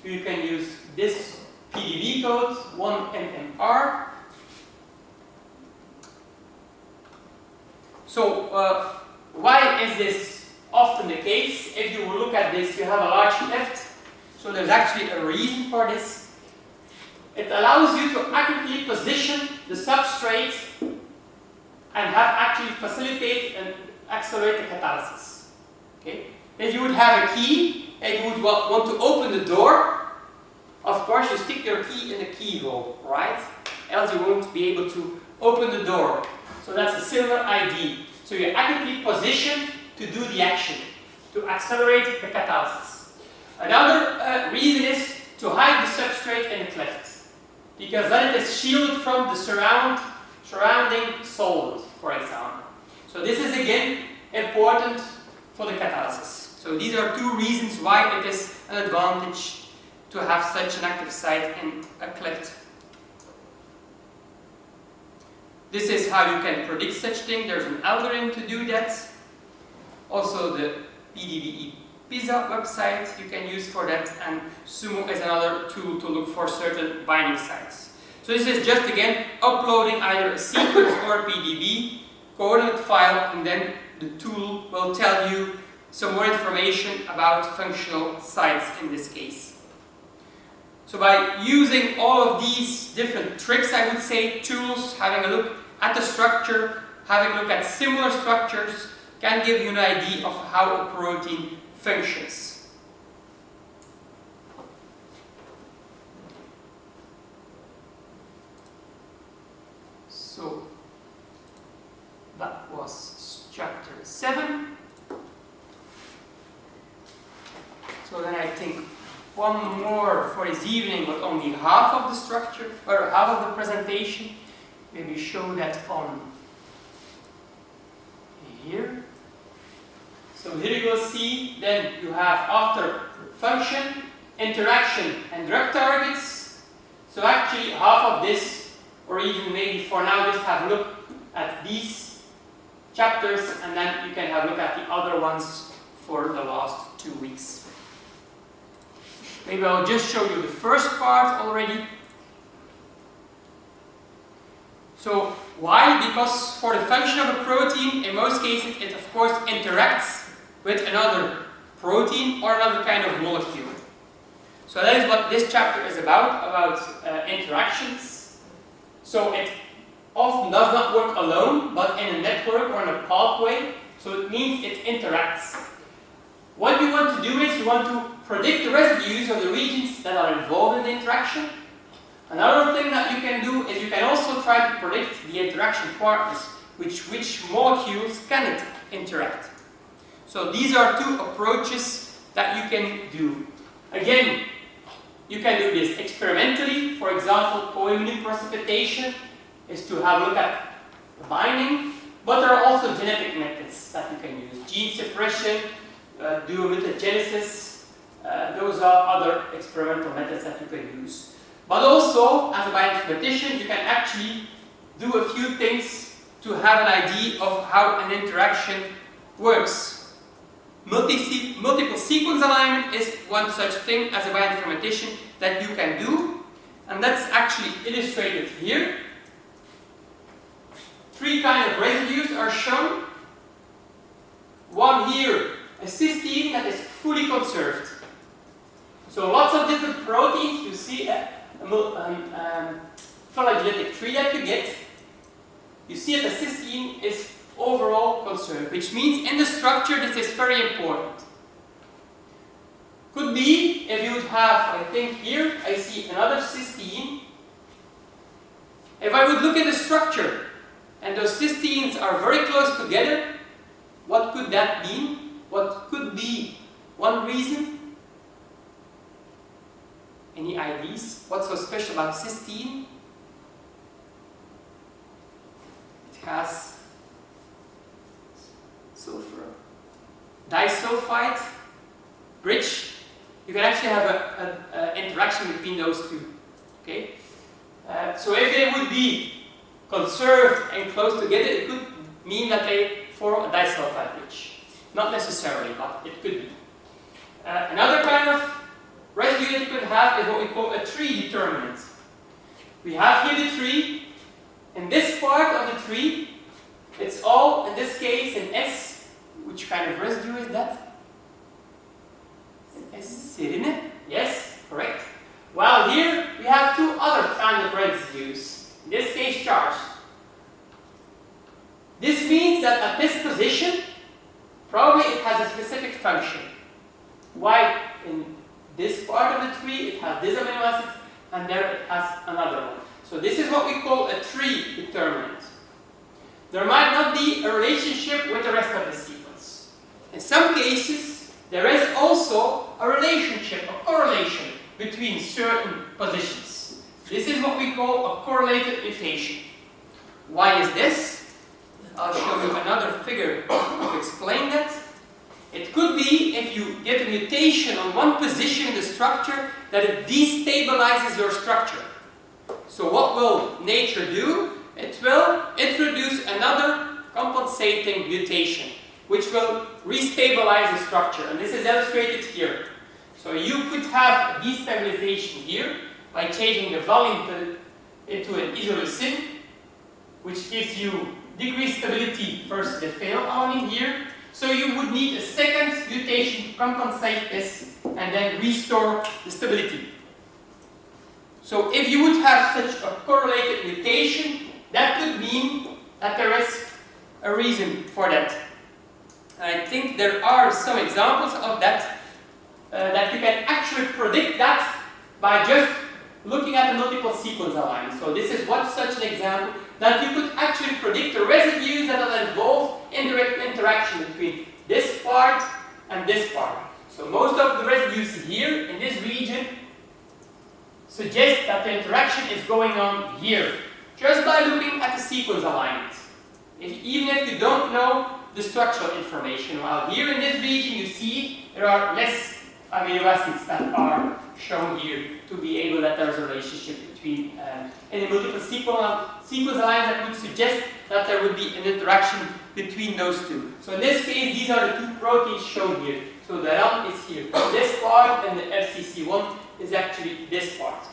you can use this PDB code, 1mmR. So why is this often the case? If you look at this, you have a large cleft. So there's actually a reason for this. It allows you to accurately position the substrate and have actually facilitate and accelerate the catalysis. Okay? If you would have a key and you would want to open the door, of course you stick your key in the keyhole, right? Else you won't be able to open the door. So that's a similar idea. So you're accurately positioned to do the action, to accelerate the catalysis. Another reason is to hide the substrate in the cleft, because then it is shielded from the surrounding solvent, for example. So this is again important for the catalysis. So these are two reasons why it is an advantage to have such an active site in a cleft. This is how you can predict such thing. There's an algorithm to do that. Also the PDBE PISA website you can use for that, and Sumo is another tool to look for certain binding sites. So this is just again uploading either a sequence or a PDB coordinate file, and then the tool will tell you some more information about functional sites in this case. So by using all of these different tricks, I would say, tools, having a look at the structure, having a look at similar structures, can give you an idea of how a protein functions. So that was chapter 7. So then I think one more for this evening, but only half of the structure, or half of the presentation. Maybe show that on here. So here you will see, then you have after function, interaction, and drug targets. So actually half of this, or even maybe for now just have a look at these chapters, and then you can have a look at the other ones for the last 2 weeks. Maybe I'll just show you the first part already. So why? Because for the function of a protein, in most cases it of course interacts with another protein or another kind of molecule. So that is what this chapter is about interactions. So it often does not work alone, but in a network or in a pathway. So it means it interacts. What you want to do is you want to predict the residues or the regions that are involved in the interaction, Another thing that you can do is you can also try to predict the interaction partners, which molecules can interact. So these are two approaches that you can do. Again, you can do this experimentally. For example, coimmuning precipitation is to have a look at the binding, but there are also genetic methods that you can use. Gene suppression, do mutagenesis, those are other experimental methods that you can use. But also, as a bioinformatician, you can actually do a few things to have an idea of how an interaction works. Multiple sequence alignment is one such thing as a bioinformatician that you can do, and that's actually illustrated here. Three kinds of residues are shown. One here, a cysteine that is fully conserved. So lots of different proteins, you see phylogenetic tree that you get. You see that the cysteine is overall conserved, which means in the structure this is very important. Could be if you would have, I think here, I see another cysteine. If I would look at the structure and those cysteines are very close together, what could that mean? What could be one reason? Any ideas? What's so special about cysteine? It has sulfur disulfide bridge. You can actually have an interaction between those two. Okay? So if they would be conserved and close together, it could mean that they form a disulfide bridge. Not necessarily, but it could be. Another kind of residue that you could have is what we call a tree determinant. We have here the tree. In this part of the tree, it's all, in this case, an S. Which kind of residue is that? An S-serine? Yes, correct. While here, we have two other kinds of residues. In this case, charged. This means that at this position, probably it has a specific function. Why in this part of the tree it has this amino acid, and there it has another one. So this is what we call a tree determinant. There might not be a relationship with the rest of the sequence. In some cases, there is also a relationship, a correlation between certain positions. This is what we call a correlated mutation. Why is this? I'll show you another figure to explain that. It could be if you get a mutation on one position in the structure that it destabilizes your structure. So what will nature do? It will introduce another compensating mutation, which will restabilize the structure. And this is illustrated here. So you could have destabilization here by changing the volume into an isoleucine, which gives you decreased stability versus the phenylalanine here. So you would need a second mutation to compensate this and then restore the stability. So if you would have such a correlated mutation, that could mean that there is a reason for that. I think there are some examples of that, that you can actually predict that by just looking at the multiple sequence alignment. So this is one such an example that you could actually predict the residues that will involve indirect interaction between this part and this part. So most of the residues here in this region suggest that the interaction is going on here, just by looking at the sequence alignment. Even if you don't know the structural information, while here in this region you see there are less amino acids that are shown here to be able that there's a relationship between any multiple sequence alignment that would suggest that there would be an interaction between those two. So in this case, these are the two proteins shown here. So the RAM is here, this part, and the FCC1 is actually this part.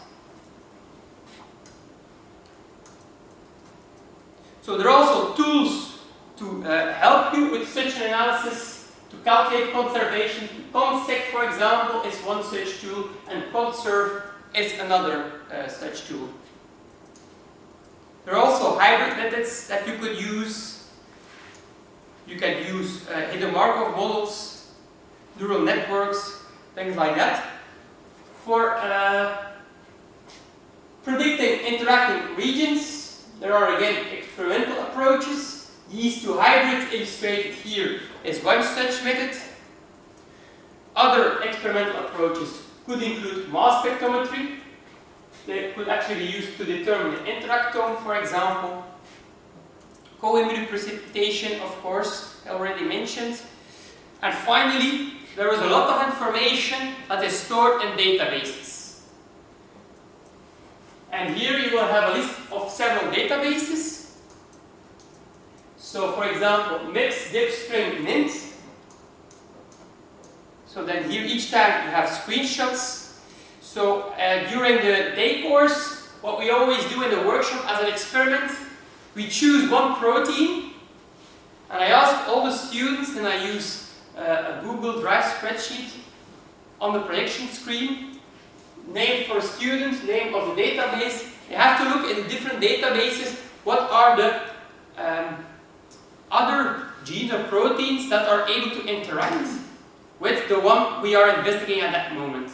So there are also tools to help you with such an analysis, to calculate conservation. ConSec, for example, is one such tool, and ConServe is another such tool. There are also hybrid methods that you could use. You can use hidden Markov models, neural networks, things like that. For Predicting interacting regions, there are again experimental approaches. These two hybrids illustrated here is one such method. Other experimental approaches could include mass spectrometry. They could actually be used to determine the interactome, for example. Co-immune precipitation, of course, I already mentioned. And finally, there is a lot of information that is stored in databases. And here you will have a list of several databases. So, for example, MIPS, DIP, string, NINT. So then here each time you have screenshots. So during the day course, what we always do in the workshop as an experiment, we choose one protein, and I ask all the students, and I use a Google Drive spreadsheet on the projection screen, name for student, name of the database. They have to look in different databases what are the other genes or proteins that are able to interact with the one we are investigating at that moment.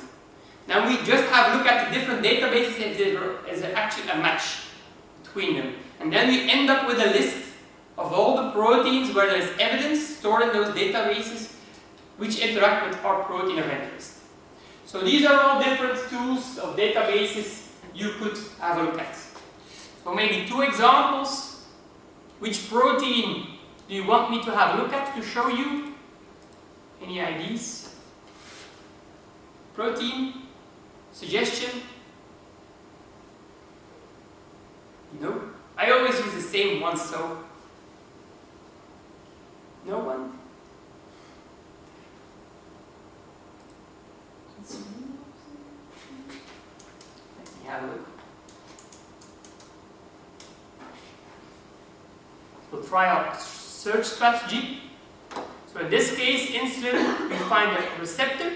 Now we just have a look at the different databases and there is actually a match between them. And then we end up with a list of all the proteins where there is evidence stored in those databases which interact with our protein of interest. So these are all different tools of databases you could have a look at. So maybe two examples. Which protein do you want me to have a look at to show you? Any ideas? Protein? Suggestion? No? I always use the same one, so no one? Let me have a look. We'll try our search strategy. So in this case, insulin, we find a receptor.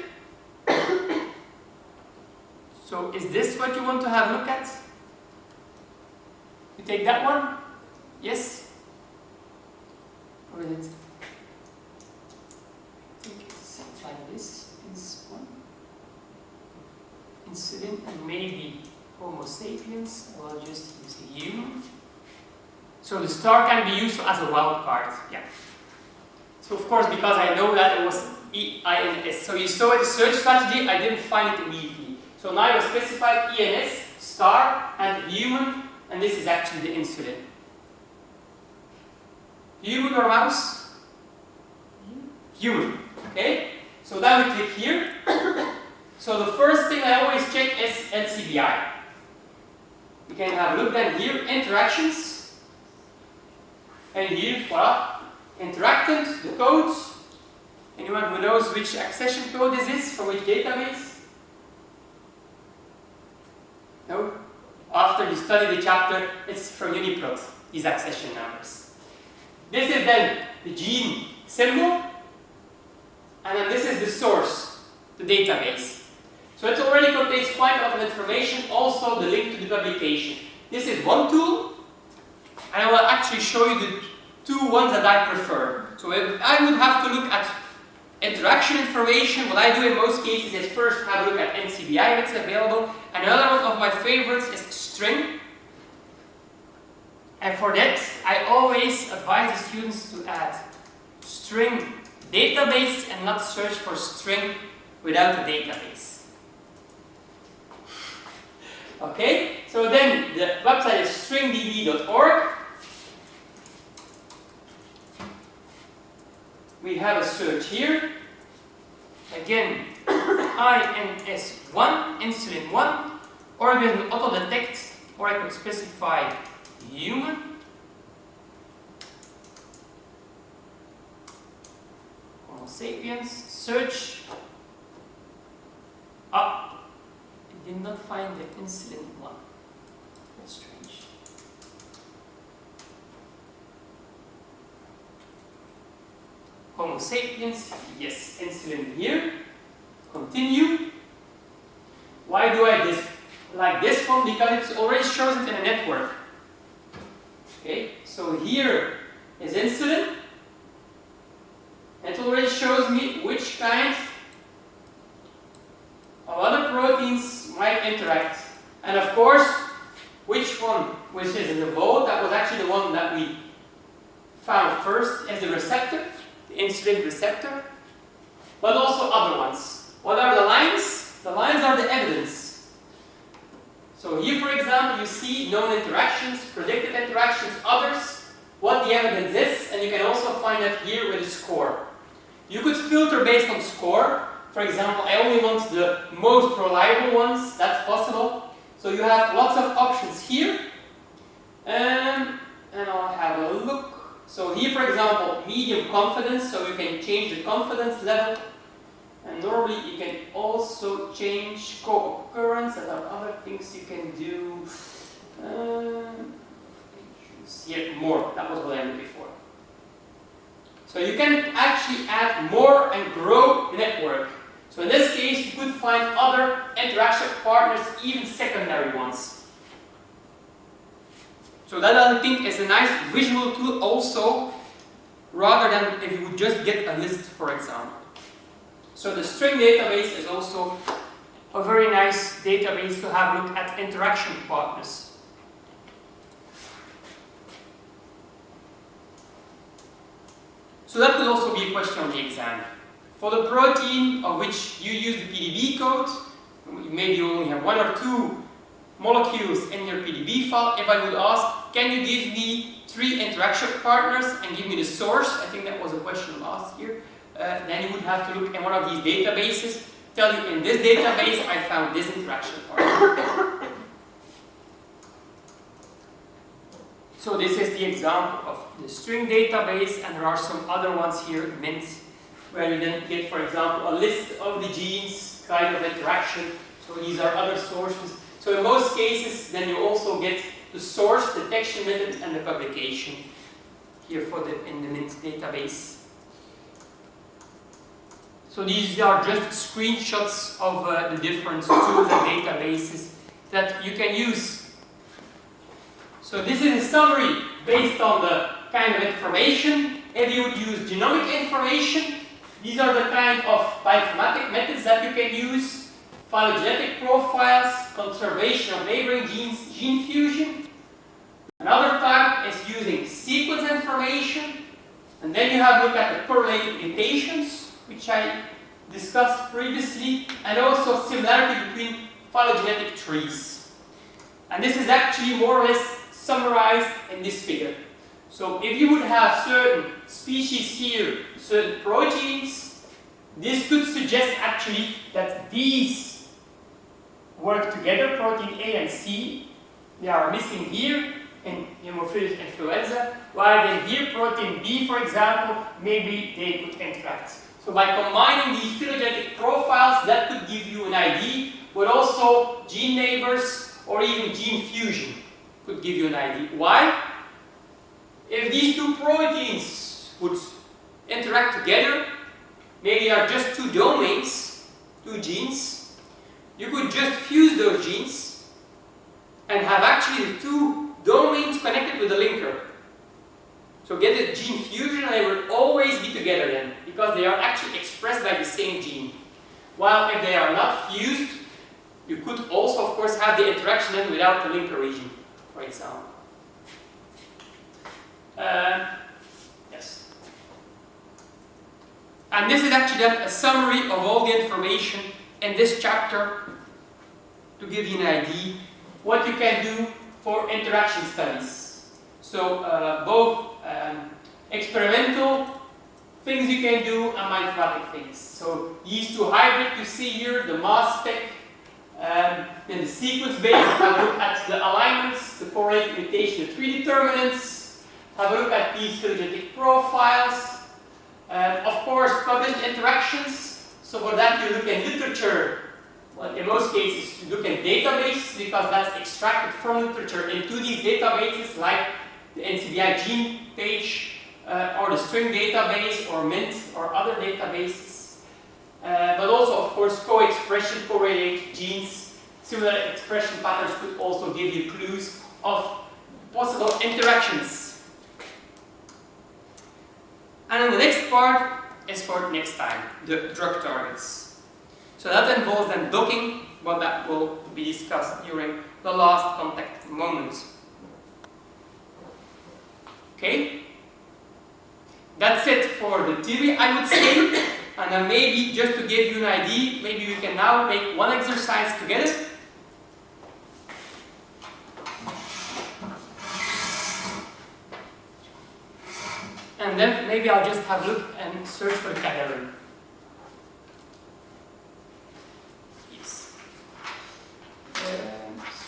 So is this what you want to have a look at? You take that one? Yes? Or is it? I think it's like this. This one. Insulin and maybe Homo sapiens. I will just use a human. So the star can be used as a wild card. Yeah. So of course, because I know that it was EINS. So you saw the search strategy, I didn't find it immediately. So now I will specify ENS, star, and human, and this is actually the insulin. Human or mouse? Human. Okay? So then we click here. So the first thing I always check is NCBI. We can have a look then here, interactions. And here, voila, interactant, the codes. Anyone who knows which accession code this is, from which database? No? After you study the chapter, it's from UniProt, these accession numbers. This is then the gene symbol, and then this is the source, the database. So it already contains quite a lot of information, also the link to the publication. This is one tool, and I will actually show you the two ones that I prefer. So if I would have to look at interaction information, what I do in most cases is first have a look at NCBI if it's available. Another one of my favorites is string. And for that, I always advise the students to add string database and not search for string without a database. Okay, so then the website is stringdb.org. We have a search here. Again, INS1, insulin 1, organism auto-detect, or I could specify human. Homo sapiens, search. Ah, it did not find the insulin 1. That's strange. Homo sapiens, yes, insulin here. Continue. Why do I like this one? Because it already shows it in a network. Okay, so here is insulin. It already shows me which kind of other proteins might interact. And of course, receptor, the insulin receptor, but also other ones. What are the lines? The lines are the evidence. So here, for example, you see known interactions, predicted interactions, others, what the evidence is, and you can also find that here with a score. You could filter based on score. For example, I only want the most reliable ones, that's possible. So you have lots of options here. And I'll have a look. So here, for example, medium confidence, so you can change the confidence level. And normally you can also change co-occurrence, and there are other things you can do. Here, more, that was what I did before. So you can actually add more and grow the network. So in this case, you could find other interaction partners, even secondary ones. So that I think is a nice visual tool also, rather than if you would just get a list, for example. So the string database is also a very nice database to have a look at interaction partners. So that could also be a question on the exam. For the protein of which you use the PDB code, maybe you only have 1 or 2 molecules in your PDB file. If I would ask, can you give me 3 interaction partners and give me the source? I think that was a question last year. Then you would have to look in one of these databases, tell you in this database I found this interaction partner. So this is the example of the string database, and there are some other ones here, Mint, where you then get, for example, a list of the genes, kind of interaction. So these are other sources. So in most cases, then you also get the source, detection method, and the publication here in the Mint database. So these are just screenshots of the different tools and databases that you can use. So this is a summary based on the kind of information. If you would use genomic information, these are the kind of bioinformatic methods that you can use. Phylogenetic profiles, conservation of neighboring genes, gene fusion. Another type is using sequence information. And then you have a look at the correlated mutations, which I discussed previously, and also similarity between phylogenetic trees. And this is actually more or less summarized in this figure. So if you would have certain species here, certain proteins, this could suggest actually that these work together, protein A and C. They are missing here in Haemophilus influenza, while then here protein B, for example, maybe they could interact. So by combining these phylogenetic profiles, that could give you an idea, but also gene neighbors or even gene fusion could give you an idea. Why? If these 2 proteins would interact together, maybe are just 2 domains, 2 genes, you could just fuse those genes and have actually the 2 domains connected with a linker. So get a gene fusion and they will always be together then, because they are actually expressed by the same gene. While if they are not fused, you could also, of course, have the interaction then without the linker region, for example. Yes. And this is actually then a summary of all the information in this chapter to give you an idea what you can do for interaction studies. So both experimental things you can do and bioinformatic things. So these 2 hybrid you see here, the mass spec, then the sequence based, have a look at the alignments, the correlated mutation, the 3 determinants, have a look at these phylogenetic profiles, of course published interactions. So for that you look in literature. Well, in most cases you look in databases because that's extracted from literature into these databases like the NCBI gene page or the string database or Mint or other databases. But also, of course, co-expression, correlated genes, similar expression patterns could also give you clues of possible interactions. And then the next part is for next time, the drug targets. So that involves then docking, but that will be discussed during the last contact moment. Okay? That's it for the theory, I would say. And then maybe, just to give you an idea, maybe we can now make one exercise together. And then maybe I'll just have a look and search for the cadaveric. Yes.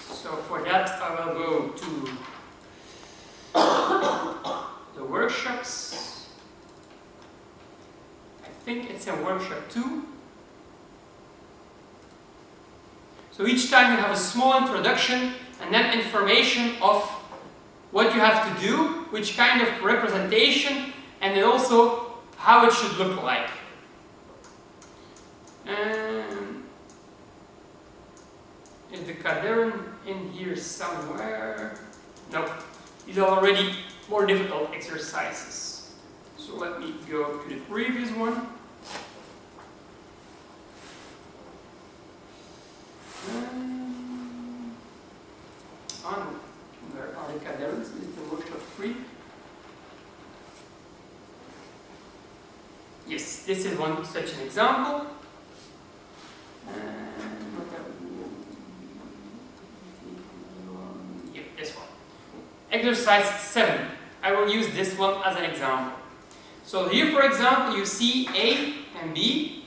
So for that I will go to the workshops. I think it's in workshop 2. So each time you have a small introduction and then information of what you have to do, which kind of representation, and then also how it should look like. Is the cadaveric in here somewhere? No, these are already more difficult exercises. So let me go to the previous one. Where are the cadaverics? Is it the workshop 3? Yes, this is one such an example. Yeah, this one. Exercise 7. I will use this one as an example. So here, for example, you see A and B.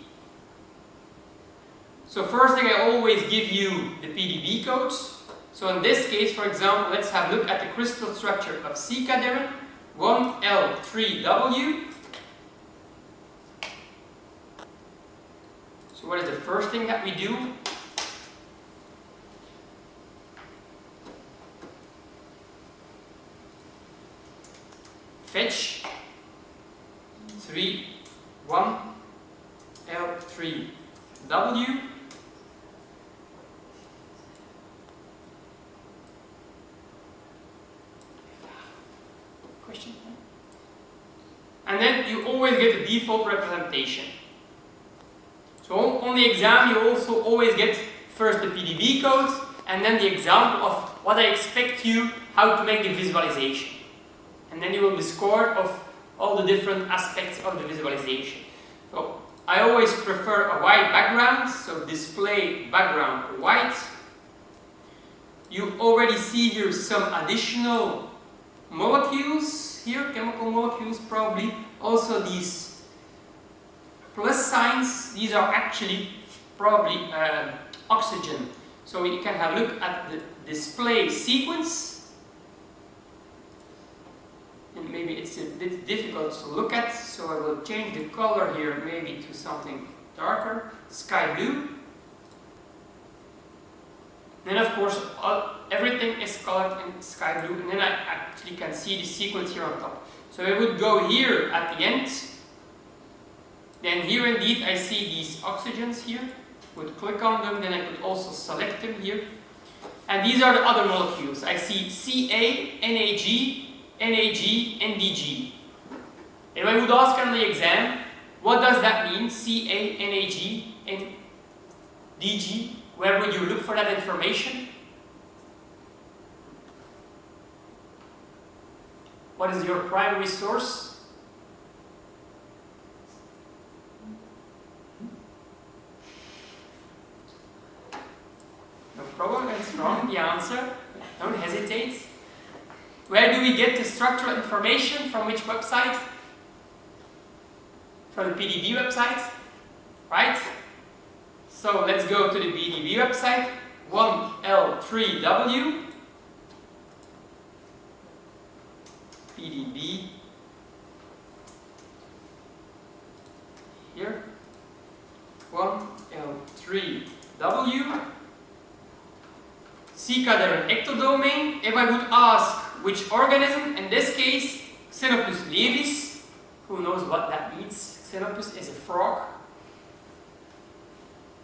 So first thing, I always give you the PDB codes. So in this case, for example, let's have a look at the crystal structure of C cadaveric, 1L3W. So what is the first thing that we do? Fetch 1L3W. Question? And then you always get the default representation. So on the exam you also always get first the PDB code and then the example of what I expect you, how to make the visualization. And then you will be scored of all the different aspects of the visualization. So I always prefer a white background, so display background white. You already see here some additional molecules here, chemical molecules probably. Also these plus signs, these are actually probably oxygen. So you can have a look at the display sequence. And maybe it's a bit difficult to look at, so I will change the color here maybe to something darker, sky blue. Then of course everything is colored in sky blue, and then I actually can see the sequence here on top. So I would go here at the end. Then here indeed I see these oxygens here. Would click on them, then I could also select them here. And these are the other molecules. I see Ca, NAG, NAG, NDG. If I would ask on the exam, what does that mean? Ca, NAG, NDG. Where would you look for that information? What is your primary source? No problem, that's wrong, the answer. Don't hesitate. Where do we get the structural information? From which website? From the PDB website, right? So let's go to the PDB website, 1L3W. PDB here, 1L3W. C cadaveric ectodomain. If I would ask which organism, in this case, Xenopus levis. Who knows what that means? Xenopus is a frog.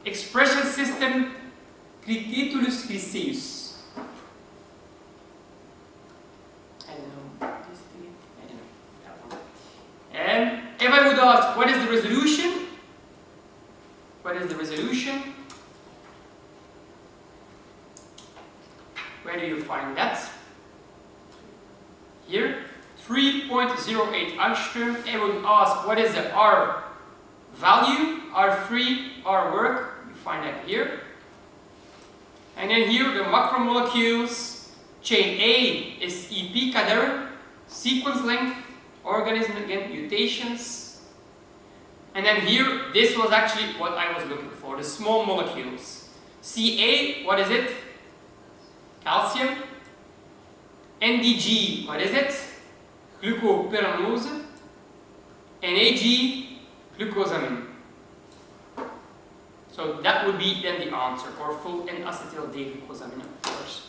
Expression system, Cricketulus griseus. I don't know. And if I would ask, what is the resolution? What is the resolution? Where do you find that? Here, 3.08 angstrom. I would ask what is the R value, R3, R work, you find that here. And then here the macromolecules, chain A is EP cadavre, sequence length, organism again, mutations. And then here, this was actually what I was looking for, the small molecules. Ca, what is it? Calcium. NDG, what is it? Glucopyranose. NAG, glucosamine. So that would be then the answer, or full N-acetyl D-glucosamine, of course.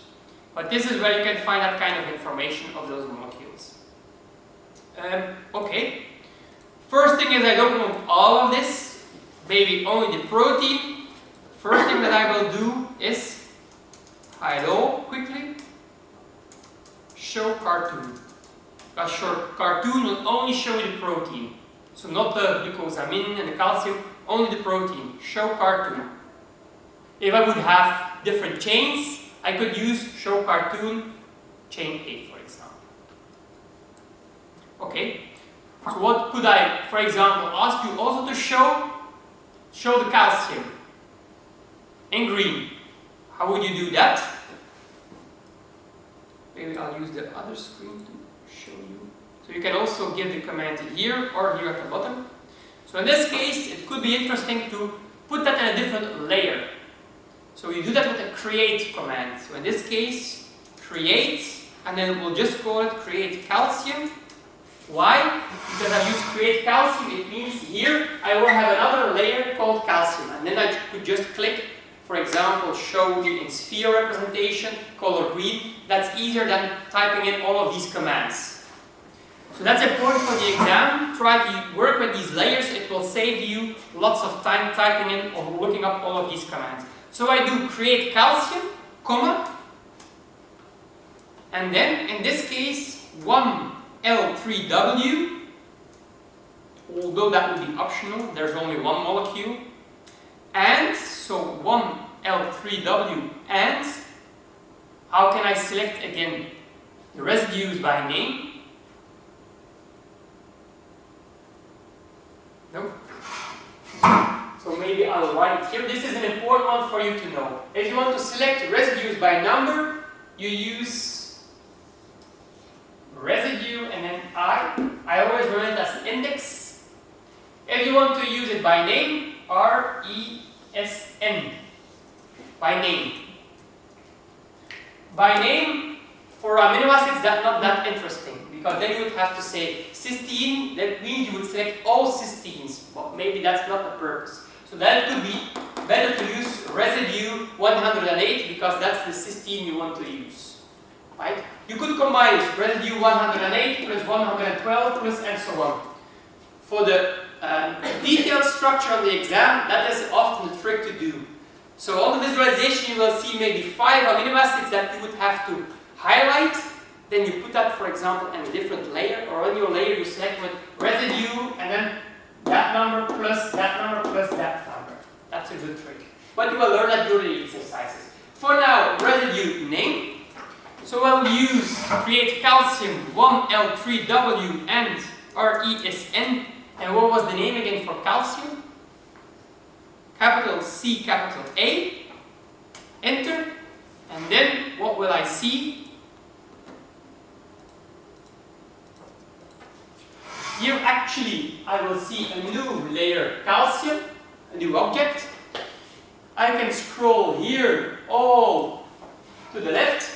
But this is where you can find that kind of information of those molecules. Okay. First thing is I don't want all of this, maybe only the protein. First thing that I will do is hide all quickly. Show cartoon. Because cartoon will only show you the protein. So not the glucosamine and the calcium, only the protein. Show cartoon. If I would have different chains, I could use show cartoon chain A, for example. Okay. So what could I, for example, ask you also to show? Show the calcium in green. How would you do that? Maybe I'll use the other screen to show you. So you can also give the command here or here at the bottom. So in this case, it could be interesting to put that in a different layer. So you do that with a create command. So in this case, create, and then we'll just call it create calcium. Why? Because I've used create calcium, it means here I will have another layer called calcium. And then I could just click, for example, show me in sphere representation, color green. That's easier than typing in all of these commands. So that's important for the exam. Try to work with these layers. It will save you lots of time typing in or looking up all of these commands. So I do create calcium, comma, and then in this case 1L3W, although that would be optional, there's only one molecule, and so 1L3W, and how can I select again the residues by name? No. So maybe I'll write it here. This is an important one for you to know. If you want to select residues by number, you use residue and then I always run it as an index. If you want to use it by name, RESN. By name. By name, for amino acids, that's not that interesting. Because then you would have to say cysteine, that means you would select all cysteines. But maybe that's not the purpose. So that could be better to use residue 108 because that's the cysteine you want to use. Right? You could combine residue 108 plus 112 plus and so on. For the detailed structure of the exam, that is often the trick to do. So on the visualization you will see maybe 5 amino acids that you would have to highlight. Then you put that, for example, in a different layer, or on your layer you select with residue and then that number plus that number plus that number. That's a good trick. But you will learn that during the exercises. For now, residue name. So I'll use create calcium 1L3W and RESN. And what was the name again for calcium? Capital C, capital A. Enter. And then what will I see? Here actually I will see a new layer calcium, a new object. I can scroll here all to the left.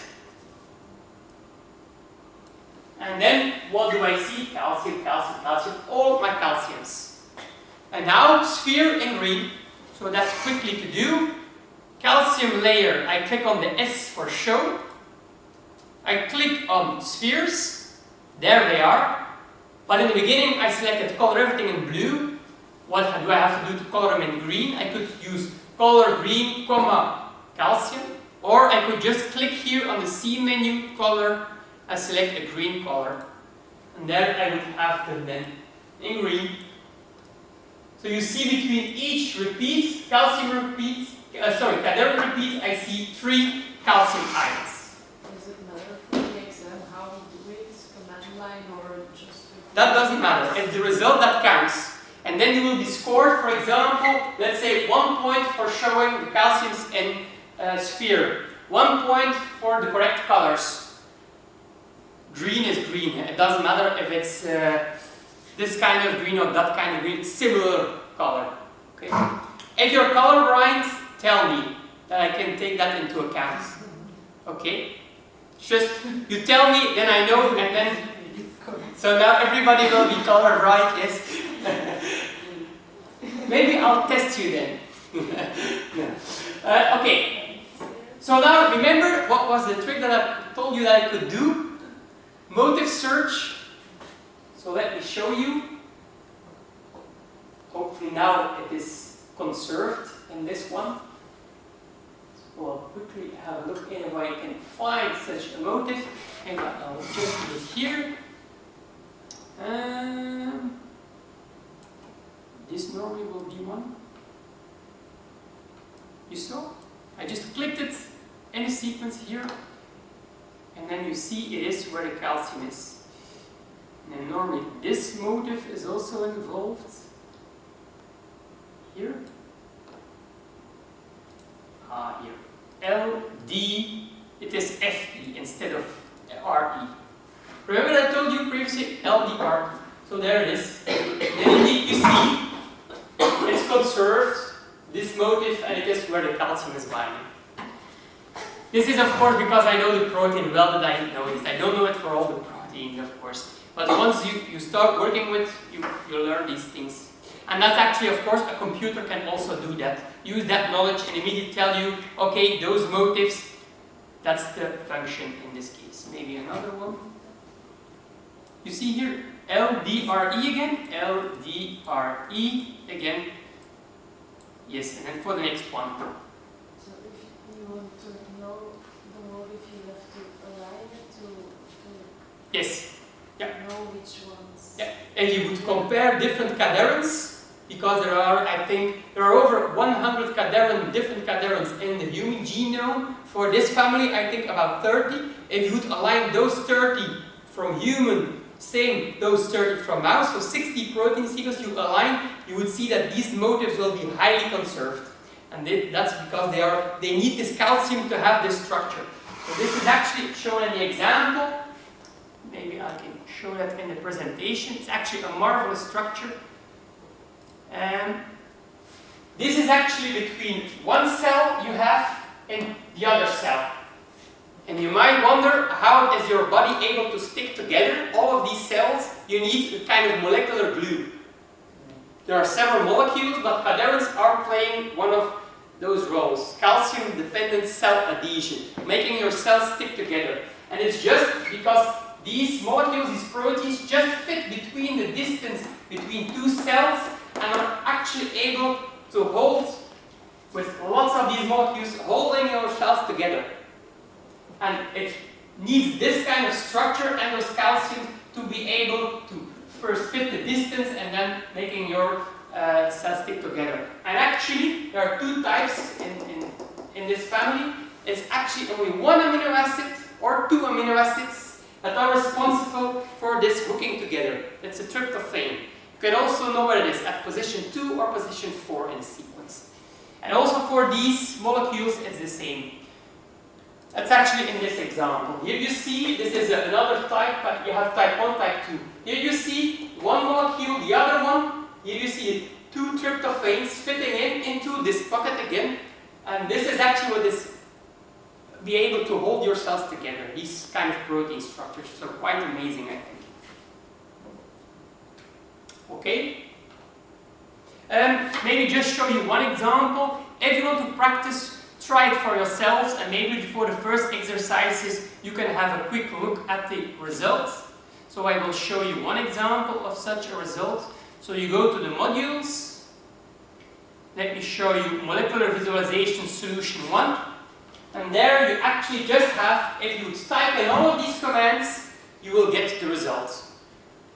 And then what do I see? Calcium, calcium, calcium, all my calciums. And now sphere in green. So that's quickly to do. Calcium layer, I click on the S for show. I click on spheres. There they are. But in the beginning I selected color everything in blue. What do I have to do to color them in green? I could use color green, comma, calcium. Or I could just click here on the C menu, color, and select a green color. And there I would have them then in green. So you see between each repeat, calcium repeat, cadavre repeat, I see 3 calcium ions. Does it matter for the exam how we do it, command line or that doesn't matter. It's the result that counts. And then you will be scored, for example, let's say 1 point for showing the calciums in a sphere. 1 point for the correct colors. Green is green. It doesn't matter if it's this kind of green or that kind of green. Similar color. Okay. If you're colorblind, tell me that I can take that into account. Okay. Just you tell me, then I know, and then. So now everybody will be colorblind. Yes. Maybe I'll test you then. Okay. So now remember what was the trick that I told you that I could do? Motive search. So let me show you. Hopefully now it is conserved in this one. So I'll quickly have a look in if I can find such a motive. And I'll just do it here. This normally will be one. You saw? I just clicked it in a sequence here, and then you see it is where the calcium is. And then normally this motive is also involved. Here. Here. LD, it is FE instead of RE. Remember that I told you previously, LDR. So there it is. Then indeed you see it's conserved, this motive, and it is where the calcium is binding. This is of course because I know the protein well that I know this. I don't know it for all the proteins, of course. But once you start working with, you learn these things. And that's actually, of course, a computer can also do that. Use that knowledge and immediately tell you, okay, those motives, that's the function in this case. Maybe another one. You see here, LDRE again, LDRE again. Yes, and then for the next one. So if you want to know the motive, you have to align it to yes. Yeah. know which ones. Yeah. And you would compare different cadherins, because there are, I think, there are over 100 different cadherins in the human genome. For this family, I think about 30. If you would align those 30 from human, same those 30 from mouse, so 60 protein sequences you align, you would see that these motifs will be highly conserved. And that's because they need this calcium to have this structure. So this is actually shown in the example. Maybe I can show that in the presentation. It's actually a marvelous structure. And this is actually between one cell you have and the other cell. And you might wonder, how is your body able to stick together all of these cells? You need a kind of molecular glue. There are several molecules, but cadherins are playing one of those roles. Calcium-dependent cell adhesion, making your cells stick together. And it's just because these molecules, these proteins, just fit between the distance between two cells and are actually able to hold, with lots of these molecules, holding your cells together. And it needs this kind of structure and those calcium to be able to first fit the distance and then making your cells stick together. And actually, there are two types in this family. It's actually only one amino acid or two amino acids that are responsible for this hooking together. It's a tryptophan. You can also know what it is at position 2 or position 4 in the sequence. And also for these molecules, it's the same. That's actually in this example. Here you see, this is another type, but you have type 1, type 2. Here you see one molecule, the other one. Here you see two tryptophans fitting into this pocket again. And this is actually what is be able to hold your cells together, these kind of protein structures. So quite amazing, I think. Okay? Maybe just show you one example. If you want to practice, try it for yourselves, and maybe for the first exercises you can have a quick look at the results. So I will show you one example of such a result. So you go to the modules. Let me show you molecular visualization solution 1. And there you actually just have, if you type in all of these commands, you will get the results.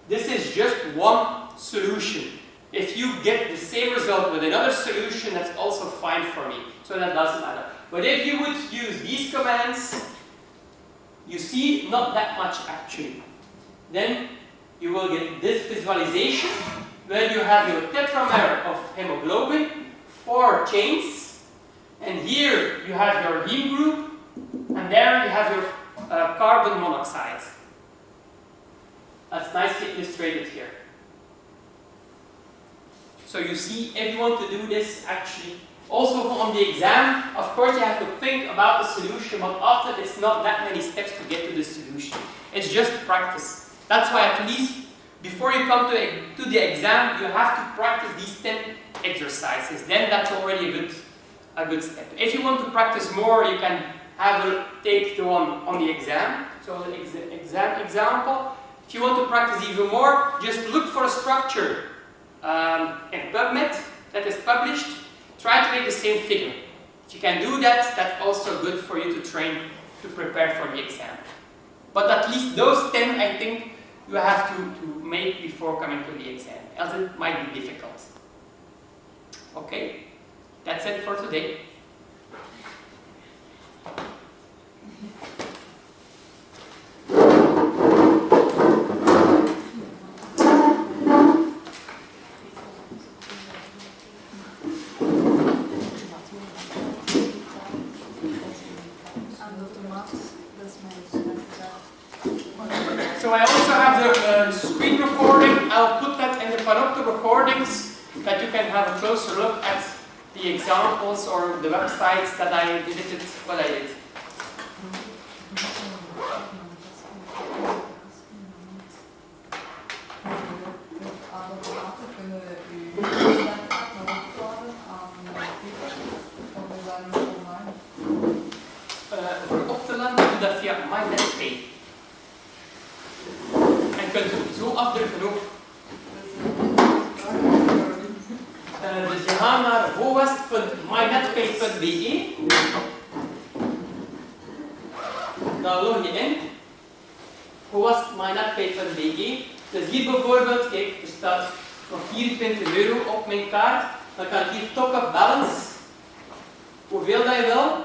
This is just one solution. If you get the same result with another solution, that's also fine for me. So that doesn't matter. But if you would use these commands, you see not that much actually. Then you will get this visualization where you have your tetramer of hemoglobin, 4 chains, and here you have your heme group, and there you have your carbon monoxide. That's nicely illustrated here. So you see, if you want to do this actually, also on the exam, of course you have to think about the solution, but often it's not that many steps to get to the solution. It's just practice. That's why at least before you come to the exam, you have to practice these 10 exercises. Then that's already a good step. If you want to practice more, you can take the one on the exam. So the exam example. If you want to practice even more, just look for a structure in PubMed that is published. Try to make the same figure. If you can do that, that's also good for you to train to prepare for the exam. But at least those 10, I think, you have to make before coming to the exam, else it might be difficult. Okay, that's it for today. So I also have the screen recording. I'll put that in the Panopto recordings that you can have a closer look at the examples or the websites that I visited while I did. Voor op te laden doe je dat via MyNetPay. En kunt u zo afdrukken ook. Dus je gaat naar howest.mynetpay.be. Dan log je in. howest.mynetpay.be. Dus hier bijvoorbeeld, kijk, er staat nog €24 op mijn kaart. Dan kan ik hier top-up balance. Hoeveel dat je wil.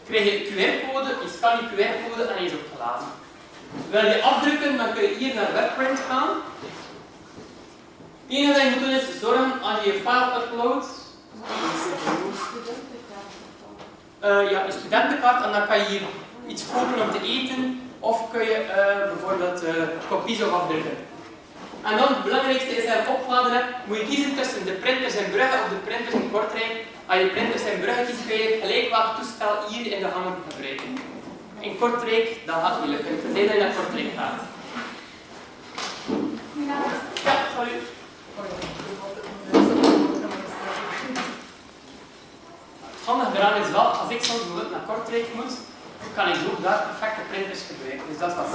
Krijg je een QR-code, je scan je QR-code en hij is opgeladen. Wil je afdrukken, dan kun je hier naar webprint gaan. Het enige dat je moet doen is zorgen als je je file uploadt. Ja, een studentenkaart en dan kan je hier iets kopen om te eten of kun je bijvoorbeeld kopies of afdrukken. En dan het belangrijkste is dat je hem opgeladen hebt, moet je kiezen tussen de printers in Brugge of de printers in Kortrijk. Als je printers in Brugge kiest, kun je gelijk welk toestel hier in de gangen gebruiken. In Kortrijk, dat gaat niet lukken. Tenzij dat je naar Kortrijk gaat. Ja, sorry. Het handige eraan is wel, als ik soms bijvoorbeeld naar Kortrijk moet, kan ik ook daar perfecte printers gebruiken. Dus dat is wat.